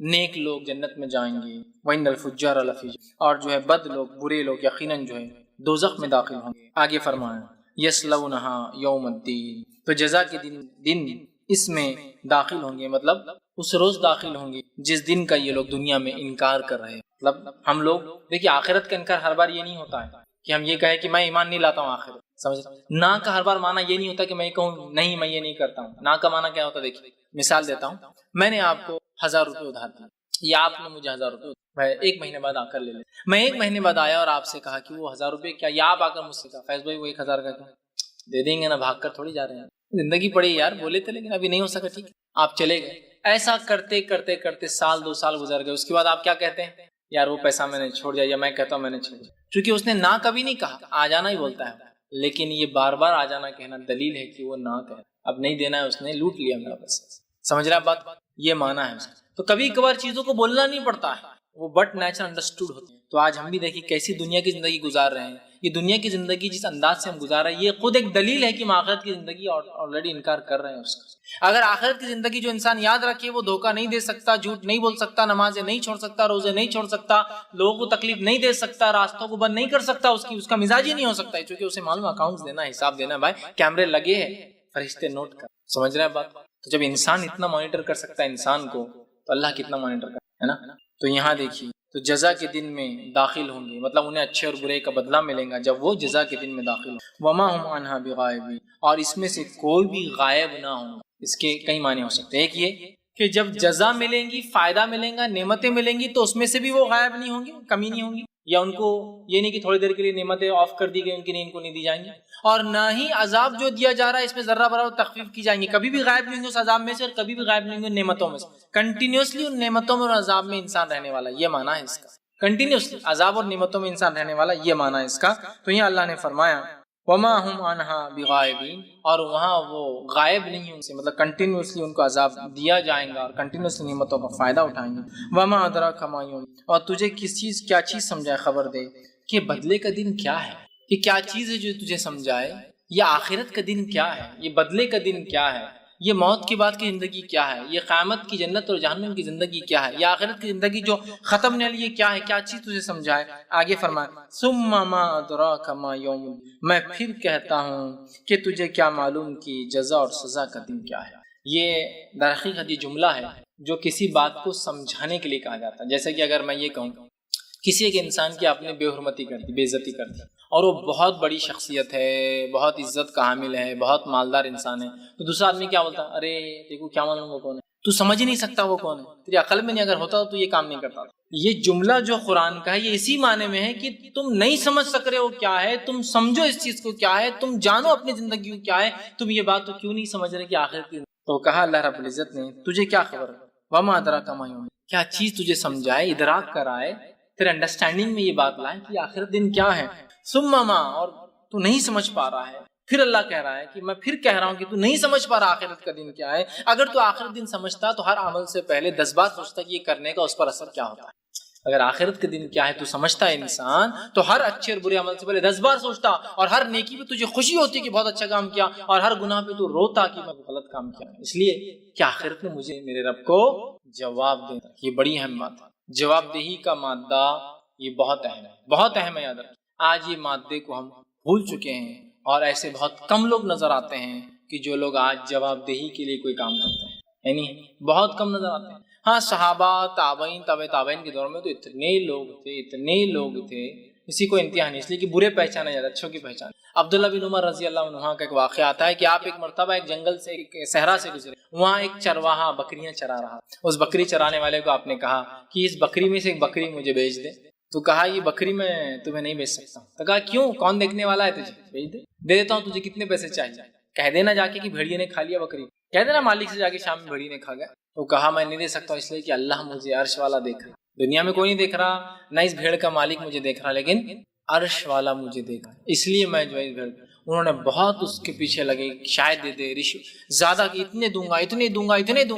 نیک لوگ جنت میں جائیں گے, وَإِنَّ الْفُجَّارَ لَفِي جَحِيمٍ, اور جو ہے بد لوگ, برے لوگ یقیناً جو ہے دوزخ میں داخل ہوں گے. آگے فرمایا یَصْلَوْنَهَا یوم الدین, تو جزا کے دن اس میں داخل ہوں گے, مطلب اس روز داخل ہوں گے جس دن کا یہ لوگ دنیا میں انکار کر رہے ہیں. مطلب ہم لوگ دیکھیے آخرت کا انکار ہر بار یہ نہیں ہوتا ہے کہ ہم یہ کہیں کہ میں ایمان نہیں لاتا ہوں آخرت, سمجھ. نا کا ہر بار معنی یہ نہیں ہوتا کہ میں کہوں نہیں میں یہ نہیں کرتا ہوں. نا کا معنی کیا ہوتا ہے, دیکھیے مثال دیتا ہوں, میں نے آپ کو 1000 روپے ادھار دیے, یا آپ نے مجھے 1000 روپے, میں ایک مہینے بعد آ کر لے لیں. میں ایک مہینے بعد آیا اور آپ سے کہا کہ وہ 1000 روپے کیا, یا آپ آ کر مجھ سے کہا فیض بھائی وہ 1000 کا کیا, دے دیں گے نا, بھاگ کر تھوڑی جا رہے ہیں, زندگی پڑی یار, بولے تھے لیکن ابھی نہیں ہو سکا, ٹھیک آپ چلے گئے. ایسا کرتے کرتے کرتے سال 2 سال گزر گئے, اس کے بعد آپ کیا کہتے ہیں, یار وہ پیسہ میں نے چھوڑ دیا, یا میں کہتا ہوں میں نے چھوڑ دیا. چونکہ اس نے نہ کبھی نہیں کہا, آ جانا ہی بولتا ہے, لیکن یہ بار بار آ جانا کہنا دلیل ہے کہ وہ نہ کہے, اب نہیں دینا ہے, اس نے لوٹ لیا میرا پیسہ. سمجھ رہا بات, یہ معنی ہے اس کا. تو کبھی کبھار چیزوں کو بولنا نہیں پڑتا ہے, وہ بٹ نیچرل انڈرسٹوڈ ہوتے ہیں. تو آج ہم بھی دیکھیں کیسی دنیا کی زندگی گزار رہے ہیں. یہ دنیا کی زندگی جس انداز سے ہم گزار رہے ہیں, یہ خود ایک دلیل ہے کہ ہم آخرت کی زندگی آلریڈی انکار کر رہے ہیں اس کا. اگر آخرت کی زندگی جو انسان یاد رکھے, وہ دھوکہ نہیں دے سکتا, جھوٹ نہیں بول سکتا, نمازیں نہیں چھوڑ سکتا, روزے نہیں چھوڑ سکتا, لوگوں کو تکلیف نہیں دے سکتا, راستوں کو بند نہیں کر سکتا, اس کا مزاج ہی نہیں ہو سکتا ہے, چونکہ اسے معلوم اکاؤنٹس دینا, حساب دینا, بھائی کیمرے لگے ہیں, فرشتے نوٹ کر. سمجھ رہے ہیں بات. تو جب انسان اتنا مانیٹر کر سکتا ہے انسان کو, تو اللہ کتنا مانیٹر کرتا ہے نا. تو یہاں دیکھیے, تو جزا کے دن میں داخل ہوں گے, مطلب انہیں اچھے اور برے کا بدلہ ملے گا جب وہ جزا کے دن میں داخل ہوں. وما ہم عنہا بغائبین, اور اس میں سے کوئی بھی غائب نہ ہوں. اس کے کئی معنی ہو سکتے ہیں. ایک یہ کہ جب جزا ملیں گی, فائدہ ملیں گا, نعمتیں ملیں گی, تو اس میں سے بھی وہ غائب نہیں ہوں گے, کمی نہیں ہوں گی, یا ان کو یہ نہیں کہ تھوڑی دیر کے لیے نعمتیں آف کر دی گئی ان کی, نہیں ان کو نہیں دی جائیں گی. اور نہ ہی عذاب جو دیا جا رہا ہے اس میں ذرہ برابر تخفیف کی جائیں گی, کبھی بھی غائب نہیں ہوں گے اس عذاب میں سے, اور کبھی بھی غائب نہیں ہوں گے نعمتوں میں سے. کنٹینیوسلی ان نعمتوں میں اور عذاب میں انسان رہنے والا, یہ معنی ہے اس کا. کنٹینیوسلی عذاب اور نعمتوں میں انسان رہنے والا, یہ معنی ہے اس کا. تو یہ اللہ نے فرمایا وما ہم عنہا بغائبین, اور وہاں وہ غائب نہیں ہوں سے, مطلب کنٹینیوسلی ان کو عذاب دیا جائیں گا اور کنٹینیوسلی نعمتوں کا فائدہ اٹھائیں گے. وما ادراک ما یوم, اور تجھے کیا چیز سمجھائے, خبر دے کہ بدلے کا دن کیا ہے. یہ کیا چیز ہے جو تجھے سمجھائے, یہ آخرت کا دن کیا ہے, یہ بدلے کا دن کیا ہے, یہ موت کے بعد کی زندگی کیا ہے, یہ قیامت کی جنت اور جہنم کی زندگی کیا ہے, یہ آخرت کی زندگی جو ختم ہونے والی ہے کیا ہے, کیا چیز تجھے سمجھائے. آگے فرمایا ثم ما ادراک ما یوم, میں پھر کہتا ہوں کہ تجھے کیا معلوم کہ جزا اور سزا کا دن کیا ہے. یہ در حقیقت یہ جملہ ہے جو کسی بات کو سمجھانے کے لیے کہا جاتا ہے. جیسے کہ اگر میں یہ کہوں کسی ایک انسان کی آپ نے بے حرمتی کر دی, بے عزتی کر دی, اور وہ بہت بڑی شخصیت ہے, بہت عزت کا حامل ہے, بہت مالدار انسان ہے, تو دوسرا آدمی کیا بولتا, ارے دیکھو کیا معلوم وہ کون ہے, تو سمجھ ہی نہیں سکتا وہ کون ہے, تیری عقل میں نہیں اگر ہوتا تو یہ کام نہیں کرتا. یہ جملہ جو قرآن کا ہے یہ اسی معنی میں ہے کہ تم نہیں سمجھ سک رہے ہو کیا ہے, تم سمجھو اس چیز کو کیا ہے, تم جانو اپنی زندگی کو کیا ہے, تم یہ بات تو کیوں نہیں سمجھ رہے کہ آخر کی. تو کہا اللہ رب العزت نے تجھے کیا خبر, وما ادراک ما یوم, کیا چیز تجھے سمجھائے, ادراک کرائے تیرے انڈرسٹینڈنگ میں یہ بات لائے کہ آخرت دن کیا ہے. ثم ما، اور تو نہیں سمجھ پا رہا ہے. پھر اللہ کہہ رہا ہے کہ میں پھر کہہ رہا ہوں کہ تو نہیں سمجھ پا رہا آخرت کا دن کیا ہے. اگر تو آخرت دن سمجھتا تو ہر عمل سے پہلے 10 بار سوچتا کہ یہ کرنے کا اس پر اثر کیا ہوتا ہے. اگر آخرت کے دن کیا ہے تو سمجھتا ہے انسان، تو ہر اچھے اور برے عمل سے پہلے 10 بار سوچتا، اور ہر نیکی پہ تجھے خوشی ہوتی کہ بہت اچھا کام کیا، اور ہر گناہ پہ تو روتا کہ میں غلط کام کیا. اس لیے کہ آخرت میں مجھے میرے رب کو جواب دینا. یہ بڑی اہم بات ہے. جواب دہی کا مادہ یہ بہت اہم ہے، بہت اہم ہے. یاد رکھ، آج یہ مادے کو ہم بھول چکے ہیں، اور ایسے بہت کم لوگ نظر آتے ہیں کہ جو لوگ آج جواب دہی کے لیے کوئی کام کرتے ہیں. یعنی بہت کم نظر آتے ہیں. ہاں، صحابہ، تابعین، تابع تابعین کے دور میں تو اتنے لوگ تھے کسی کو انتہا نہیں، اس لیے کہ برے پہچانے جاتے، اچھوں کی پہچان. عبداللہ بن عمر رضی اللہ عنہ کا ایک واقعہ آتا ہے کہ آپ ایک مرتبہ ایک جنگل سے، ایک صحرا سے گزرے. وہاں ایک چرواہا بکریاں چرا رہا. اس بکری چرانے والے کو آپ نے کہا کہ اس بکری میں سے ایک بکری مجھے بیچ دے. تو کہا یہ بکری میں تمہیں نہیں بیچ سکتا. تو کہا کیوں؟ کون دیکھنے والا ہے تجھے؟ بیچ دے دیتا ہوں. تجھے کتنے پیسے چاہیے؟ کہہ دینا جا کے کہ بھیڑیے نے کھا لیا بکری. کہہ دینا مالک سے جا کے شام میں بھیڑیے نے کھا گیا. تو کہا میں نہیں دے سکتا، اس لیے کہ اللہ مجھے عرش والا دیکھ رہا. دنیا میں کوئی نہیں دیکھ رہا، نہ اس بھیڑ کا مالک مجھے دیکھ رہا، لیکن عرش والا مجھے دیکھ رہا، اس لیے میں جو ہے بھیڑ. انہوں نے بہت اس کے پیچھے لگے، شاید دے دے زیادہ، کہ اتنے دوں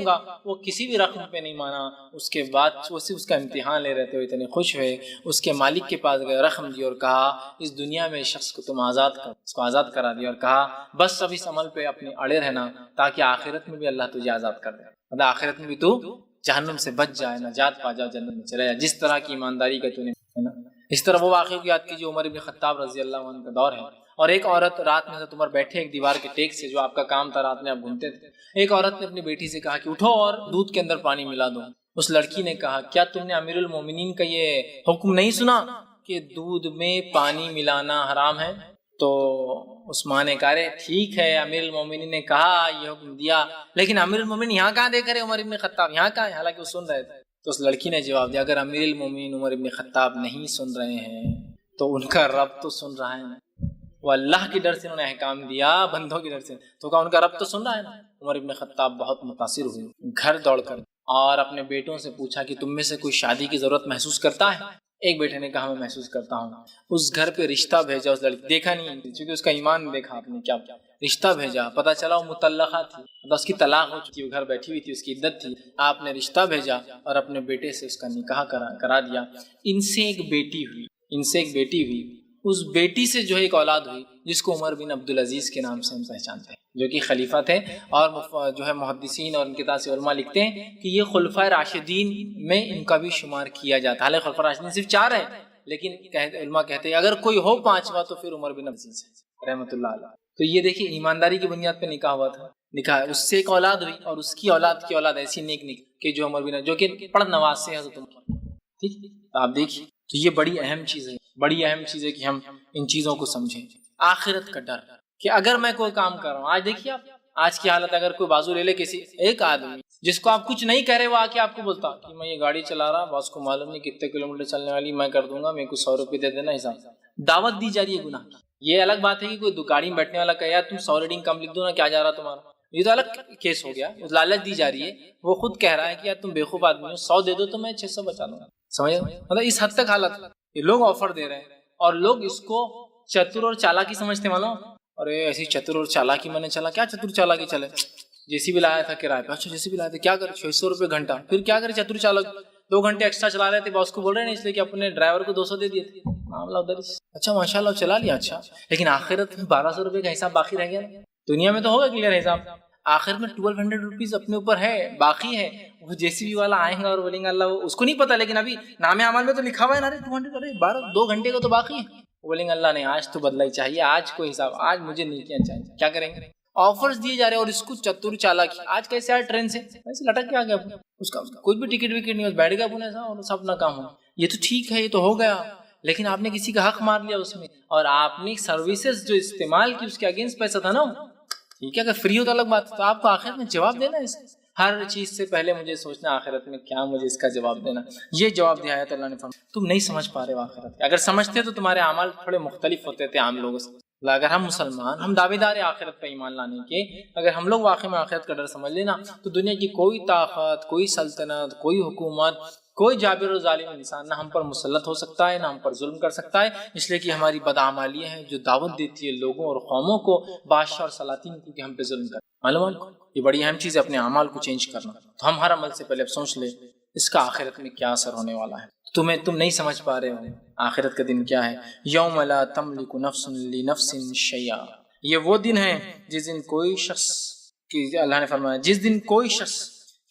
گا. وہ کسی بھی رقم پہ نہیں مانا. اس کے بعد وہ صرف اس کا امتحان لے رہے تھے، اتنے خوش ہوئے. اس کے مالک کے پاس گئے، رقم دی اور کہا اس دنیا میں اس شخص کو تم آزاد کر. اس کو آزاد کرا دیا اور کہا بس اب اس عمل پہ اپنے اڑے رہنا، تاکہ آخرت میں بھی اللہ تجھے آزاد کر دے. مطلب آخرت میں بھی تو جہنم سے بچ جائے، نجات پا جاؤ، جنت میں چلا جائے، جس طرح کی ایمانداری کا تو نے ہے نا. اس طرح وہ واقعہ کو یاد کیجیے. عمر بن خطاب رضی اللہ عنہ کا دور ہے، اور ایک عورت رات میں عمر بیٹھے ایک دیوار کے ٹیک سے، جو آپ کا کام تھا، رات میں آپ گھومتے تھے. ایک عورت نے اپنی بیٹی سے کہا کہ اٹھو اور دودھ کے اندر پانی ملا دو. اس لڑکی نے کہا کیا تم نے امیر المومنین کا یہ حکم نہیں سنا کہ دودھ میں پانی ملانا حرام ہے؟ تو اس ماں نے کہا ٹھیک ہے، امیر المومنین نے کہا، یہ حکم دیا، لیکن امیر المومنین یہاں کہاں دیکھ رہے عمر بن خطاب، یہاں کہاں ہے؟ حالانکہ وہ سن رہے تھے. تو اس لڑکی نے جواب دیا اگر امیر المومنین عمر بن خطاب نہیں سن رہے ہیں تو ان کا رب تو سن رہا ہے نا. وہ اللہ کے ڈر سے انہوں نے احکام دیا، بندوں کے ڈر سے. تو کہا ان کا رب تو سن رہا ہے نا. عمر بن خطاب بہت متاثر ہوئے، گھر دوڑ کر اور اپنے بیٹوں سے پوچھا کہ تم میں سے کوئی شادی کی ضرورت محسوس کرتا ہے؟ ایک بیٹے نے کہا میں محسوس کرتا ہوں. اس گھر پہ رشتہ بھیجا. اس لڑکی دیکھا نہیں کیونکہ اس کا ایمان دیکھا آپ نے، کیا رشتہ بھیجا. پتہ چلا وہ مطلقہ تھی، اس کی طلاق ہو چکی، وہ گھر بیٹھی ہوئی تھی، اس کی عدت تھی. آپ نے رشتہ بھیجا اور اپنے بیٹے سے اس کا نکاح کرا دیا. ان سے ایک بیٹی ہوئی. اس بیٹی سے جو ہے ایک اولاد ہوئی جس کو عمر بن عبدالعزیز کے نام سے ہم پہچانتے ہیں، جو کہ خلیفہ تھے. اور جو ہے محدثین اور ان کے تاثر علماء لکھتے ہیں کہ یہ خلفائے راشدین میں ان کا بھی شمار کیا جاتا ہے. حالانکہ خلفائے راشدین صرف 4 ہیں، لیکن علماء کہتے ہیں اگر کوئی ہو 5واں تو پھر عمر بن عبدالعزیز ہے رحمۃ اللہ علیہ. تو یہ دیکھیے ایمانداری کی بنیاد پہ نکاح ہوا تھا. نکاح اس سے ایک اولاد ہوئی، اور اس کی اولاد کی اولاد ایسی نیک کہ جو عمر بن، جو کہ پڑھ نواز سے حضرت عمر. ٹھیک، آپ دیکھیے. تو یہ بڑی اہم چیز ہے کہ ہم ان چیزوں کو سمجھیں. آخرت کا ڈر کہ اگر میں کوئی کام کر رہا ہوں، آج دیکھیے آپ آج کی حالت، اگر کوئی بازو لے لے کسی ایک آدمی جس کو آپ کچھ نہیں کہہ رہے، وہ آ کے آپ کو بولتا کہ میں یہ گاڑی چلا رہا، باس کو معلوم نہیں کتنے کلومیٹر چلنے والی، میں کر دوں گا، میرے کو 100 روپے دے دینا حساب. دعوت دی جا رہی ہے گناہ. یہ الگ بات ہے کہ کوئی گاڑی میں بیٹھنے والا کہے یار تم 100 ریڈنگ کم لکھ دو نا، کیا جا رہا تمہارا، یہ تو الگ کیس ہو گیا. لالچ دی جا رہی ہے. وہ خود کہہ رہا ہے کہ یار تم بیوقوف آدمی ہو، 100 دے دو تو میں 600 بچا لوں گا. سمجھے؟ مطلب اس حد تک حالت یہ لوگ آفر دے رہے ہیں، اور لوگ اس کو چتر اور چالاکی سمجھتے. معلوم اور ایسی چتر اور چالاکی میں نے چلا، کیا چتر چالاکی چلے؟ جیسی بھی لایا تھا کرایہ پہ. اچھا جیسی بھی لایا تھا، کیا کرے 600 روپے گھنٹہ. پھر کیا کرے چتر چالک 2 گھنٹے ایکسٹرا چلا رہے تھے، باس کو بول رہے ہیں اس لیے کہ اپنے ڈرائیور کو 200 دے دیے تھے. معاملہ ادھر. اچھا ماشاء اللہ چلا لیا. اچھا لیکن آخرت میں 1200 روپے کا حساب باقی رہ گیا. دنیا میں تو ہوگا کلیئر حساب، آخر میں 1200 روپیز اپنے اوپر ہے، باقی ہے. وہ جیسی بھی والا آئیں گا اور بولیں گے اللہ، اس کو نہیں پتا، لیکن ابھی نام اعمال میں تو لکھا ہوا ہے نا 200، 2 گھنٹے کا تو باقی ہے. بولیں گے اللہ نے آج تو بدلا ہی چاہیے، آج کوئی حساب، آج مجھے نہیں کیا چاہیے. کیا کریں گے؟ آفرز دیے جا رہے ہیں، اور اس کو چتر چالاکی. آج کیسے آیا ٹرین سے ایسے لٹک کے آ گیا، اس کا کوئی بھی ٹکٹ وکٹ نہیں، بیٹھ گیا اپنے اور سب اپنا کام ہو. یہ تو ٹھیک ہے، یہ تو ہو گیا، لیکن آپ نے کسی کا حق مار لیا اس میں، اور آپ نے سروسز جو استعمال کی اس کے اگینسٹ پیسہ تھا نا. ٹھیک ہے، اگر فری ہوتا الگ بات، تو آپ کو آخرت میں جواب دینا ہے. ہر چیز سے پہلے مجھے سوچنا آخرت میں کیا مجھے اس کا جواب دینا. یہ جواب دیا ہے تو اللہ نے فرمایا تم نہیں سمجھ پا رہے ہو آخرت. اگر سمجھتے تو تمہارے اعمال تھوڑے مختلف ہوتے تھے عام لوگوں سے. اگر ہم مسلمان، ہم دعوے دار آخرت پہ ایمان لانے کے، اگر ہم لوگ واقعی میں آخرت کا ڈر سمجھ لینا تو دنیا کی کوئی طاقت، کوئی سلطنت، کوئی حکومت، کوئی جابر و ظالم انسان نہ ہم پر مسلط ہو سکتا ہے، نہ ہم پر ظلم کر سکتا ہے، اس لیے کہ ہماری بدعمالیاں ہیں جو دعوت دیتی ہے لوگوں اور قوموں کو، بادشاہ اور سلاطین کو، کہ ہم پہ ظلم کریں۔ معلوم ہے یہ بڑی اہم چیز ہے اپنے اعمال کو چینج کرنا۔ تو ہم ہر عمل سے پہلے اب سوچ لیں اس کا آخرت میں کیا اثر ہونے والا ہے۔ تم نہیں سمجھ پا رہے ہو آخرت کا دن کیا ہے۔ یوم لا تملک نفس لنفس شیئا، یہ وہ دن ہے جس دن کوئی شخص، اللہ نے فرمایا جس دن کوئی شخص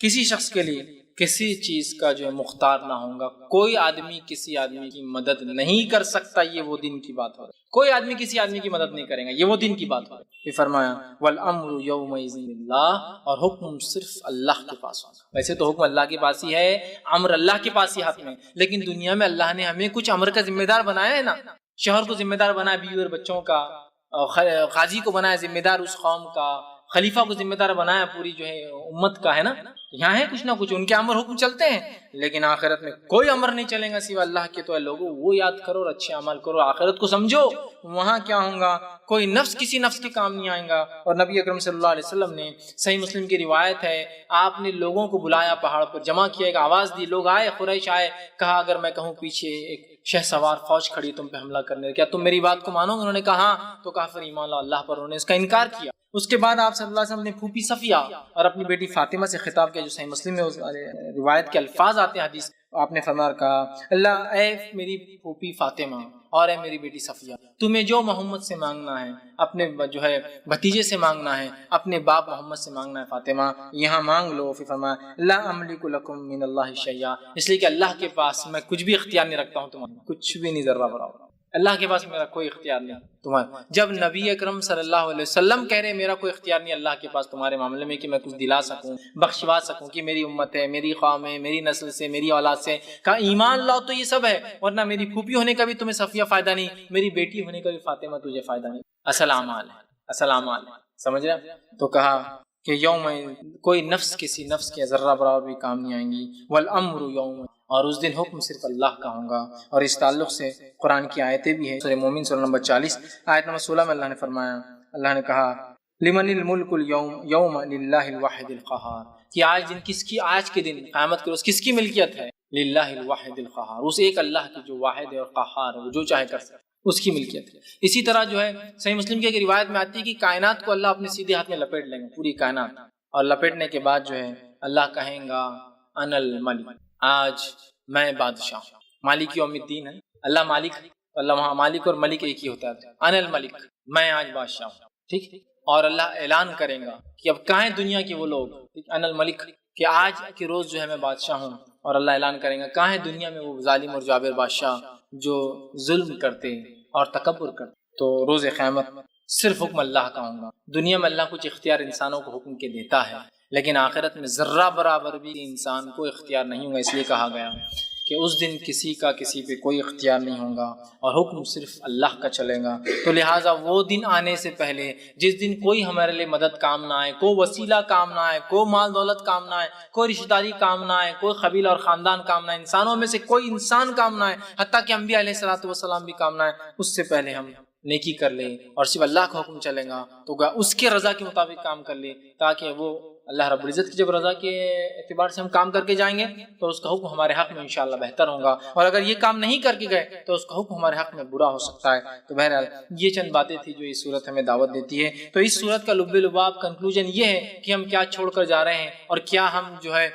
کسی شخص کے لیے کسی چیز کا جو ہے مختار نہ ہوگا، کوئی آدمی کسی آدمی کی مدد نہیں کر سکتا، یہ وہ دن کی بات ہو رہی ہے۔ کوئی آدمی کسی آدمی کی مدد نہیں کرے گا، یہ وہ دن کی بات ہو رہی ہے۔ پھر فرمایا والامر یومئذ للہ، اور حکم صرف اللہ کے پاس ہوگا۔ ویسے تو حکم اللہ کے پاس ہی ہے، امر اللہ کے پاس ہی ہاتھ میں، لیکن دنیا میں اللہ نے ہمیں کچھ امر کا ذمہ دار بنایا ہے نا، شوہر کو ذمہ دار بنایا بیوی اور بچوں کا، قاضی کو بنایا ذمہ دار اس قوم کا، خلیفہ کو ذمہ دار بنایا پوری جو ہے امت کا، ہے نا۔ یہاں ہے کچھ نہ کچھ ان کے امر حکم چلتے ہیں، لیکن آخرت میں کوئی امر نہیں چلے گا سوا اللہ کے۔ تو لوگوں وہ یاد کرو اور اچھے اعمال کرو، آخرت کو سمجھو، وہاں کیا ہوگا، کوئی نفس کسی نفس کے کام نہیں آئے گا۔ اور نبی اکرم صلی اللہ علیہ وسلم نے، صحیح مسلم کی روایت ہے، آپ نے لوگوں کو بلایا، پہاڑ پر جمع کیا، ایک آواز دی، لوگ آئے، قریش آئے، کہا اگر میں کہوں پیچھے ایک شہ سوار فوج کھڑی تم پہ حملہ کرنے، کیا تم میری بات کو مانو گے؟ انہوں نے کہا ہاں، تو کہا پھر ایمان لاؤ اللہ پر۔ انہوں نے اس کا انکار کیا۔ اس کے بعد آپ صلی اللہ علیہ وسلم نے پھوپھی صفیہ اور اپنی بیٹی فاطمہ سے خطاب کیا، جو صحیح مسلم میں روایت کے الفاظ آتے ہیں حدیث، آپ نے فرمایا، کہا اللہ اے میری پھوپھی فاطمہ اور اے میری بیٹی صفیہ، تمہیں جو محمد سے مانگنا ہے، اپنے جو ہے بھتیجے سے مانگنا ہے، اپنے باپ محمد سے مانگنا ہے، فاطمہ یہاں مانگ لو۔ پھر فرمایا لا املک لکم من اللہ شیئا، اس لیے کہ اللہ کے پاس میں کچھ بھی اختیار نہیں رکھتا ہوں تمہارا، کچھ بھی نہیں، ذرہ برابر اللہ کے پاس میرا کوئی اختیار نہیں تمہارا۔ جب نبی اکرم صلی اللہ علیہ وسلم کہہ رہے میرا کوئی اختیار نہیں اللہ کے پاس تمہارے معاملے میں کہ میں کچھ دلا سکوں، بخشوا سکوں، کہ میری امت ہے، میری قوم ہے، میری نسل سے، میری اولاد سے، کہا ایمان لاؤ تو یہ سب ہے، ورنہ میری پھوپھی ہونے کا بھی تمہیں صفیہ فائدہ نہیں، میری بیٹی ہونے کا بھی فاطمہ تجھے فائدہ نہیں، اصل اعمال ہے، اصل اعمال ہے، سمجھ رہے؟ تو کہا کہ یوم کوئی نفس کسی نفس کے ذرہ برابر بھی کام نہیں آئیں گی، والامر یوم، اور اس دن حکم صرف اللہ کا ہوگا۔ اور اس تعلق سے قرآن کی آیتیں بھی ہیں، سورہ مومن سورہ نمبر 40 آیت نمبر 16 میں اللہ نے فرمایا، اللہ نے کہا لمن الملک اليوم یوم للہ الواحد القہار، کہ آج دن کس کی، آج کے دن قیامت کے روز کس کی ملکیت ہے؟ للہ الواحد القہار، اس ایک اللہ کی جو واحد ہے اور قہار ہے، وہ جو چاہے کر سکتا ہے، اس کی ملکیت ہے۔ اسی طرح جو ہے صحیح مسلم کی ایک روایت میں آتی ہے کہ کائنات کو اللہ اپنے سیدھے ہاتھ میں لپیٹ لیں گے، پوری کائنات، اور لپیٹنے کے بعد جو ہے اللہ کہیں گا انا الملک، آج میں بادشاہ ہوں۔ مالک یوم الدین ہے، اللہ مالک، اللہ وہاں مالک اور ملک ایک ہی ہوتا ہے، انا الملک، میں آج بادشاہ ہوں، ٹھیک۔ اور اللہ اعلان کرے گا کہ اب کہاں دنیا کے وہ لوگ، انا الملک، کہ آج کے روز جو ہے میں بادشاہ ہوں، اور اللہ اعلان کرے گا کہاں ہے دنیا میں وہ ظالم اور جابر بادشاہ جو ظلم کرتے اور تکبر کرتے۔ تو روز قیامت صرف حکم اللہ کا ہوگا۔ دنیا میں اللہ کچھ اختیار انسانوں کو حکم کے دیتا ہے، لیکن آخرت میں ذرہ برابر بھی انسان کو اختیار نہیں ہوگا، اس لیے کہا گیا کہ اس دن کسی کا کسی پہ کوئی اختیار نہیں ہوگا اور حکم صرف اللہ کا چلے گا۔ تو لہٰذا وہ دن آنے سے پہلے جس دن کوئی ہمارے لیے مدد کام نہ آئے، کوئی وسیلہ کام نہ آئے، کوئی مال دولت کام نہ آئے، کوئی رشتہ داری کام نہ آئے، کوئی قبیلہ اور خاندان کام نہ آئے، انسانوں میں سے کوئی انسان کام نہ آئے، حتیٰ کہ انبیاء علیہ الصلوۃ والسلام بھی کام نہ آئے، اس سے پہلے ہم نیکی کر لیں اور صرف اللہ کا حکم چلے گا تو اس کے رضا کے مطابق کام کر لیں، تاکہ وہ اللہ رب العزت کی جب رضا کے اعتبار سے ہم کام کر کے جائیں گے تو اس کا حکم ہمارے حق میں انشاءاللہ بہتر ہوگا، اور اگر یہ کام نہیں کر کے گئے تو اس کا حکم ہمارے حق میں برا ہو سکتا ہے۔ تو بہرحال یہ چند باتیں تھی جو اس صورت ہمیں دعوت دیتی ہے۔ تو اس صورت کا لب لباب کنکلوژن یہ ہے کہ ہم کیا چھوڑ کر جا رہے ہیں اور کیا ہم جو ہے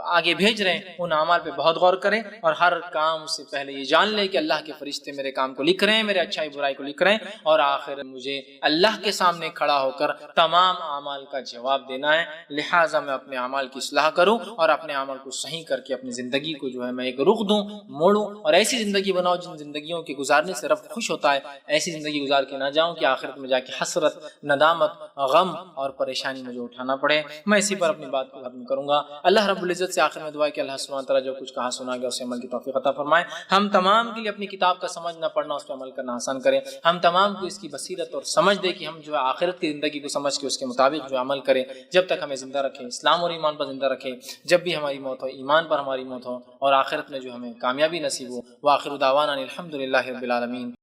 آگے بھیج رہے ہیں، ان اعمال پہ بہت غور کریں، اور ہر کام سے پہلے یہ جان لیں کہ اللہ کے فرشتے میرے کام کو لکھ رہے ہیں، میرے اچھائی برائی کو لکھ رہے ہیں، اور آخر مجھے اللہ کے سامنے کھڑا ہو کر تمام اعمال کا جواب دینا ہے۔ لہٰذا میں اپنے اعمال کی اصلاح کروں اور اپنے اعمال کو صحیح کر کے اپنی زندگی کو جو ہے میں ایک رخ دوں، موڑوں، اور ایسی زندگی بناؤ جن زندگیوں کے گزارنے سے رب خوش ہوتا ہے۔ ایسی زندگی گزار کے نہ جاؤں کہ آخرت میں جا کے حسرت، ندامت، غم اور پریشانی مجھے اٹھانا پڑے۔ میں اسی پر اپنی بات کو ختم کروں گا۔ اللہ رب العزت سے آخر میں دعا ہے کہ اللہ سبحانہ تعالیٰ جو کچھ کہا سنا گیا اسے عمل کی توفیق عطا فرمائے۔ ہم تمام کے لیے اپنی کتاب کا سمجھنا، پڑھنا، اس پہ عمل کرنا آسان کرے۔ ہم تمام کو اس کی بصیرت اور سمجھ دے کہ ہم جو ہے آخرت کی زندگی کو سمجھ کے اس کے مطابق جو عمل کریں، جب تک ہمیں زندہ رکھے، اسلام اور ایمان پر زندہ رکھے، جب بھی ہماری موت ہو ایمان پر ہماری موت ہو، اور آخرت میں جو ہمیں کامیابی نصیب ہو۔ وآخر دعوانا الحمد للہ رب العالمین۔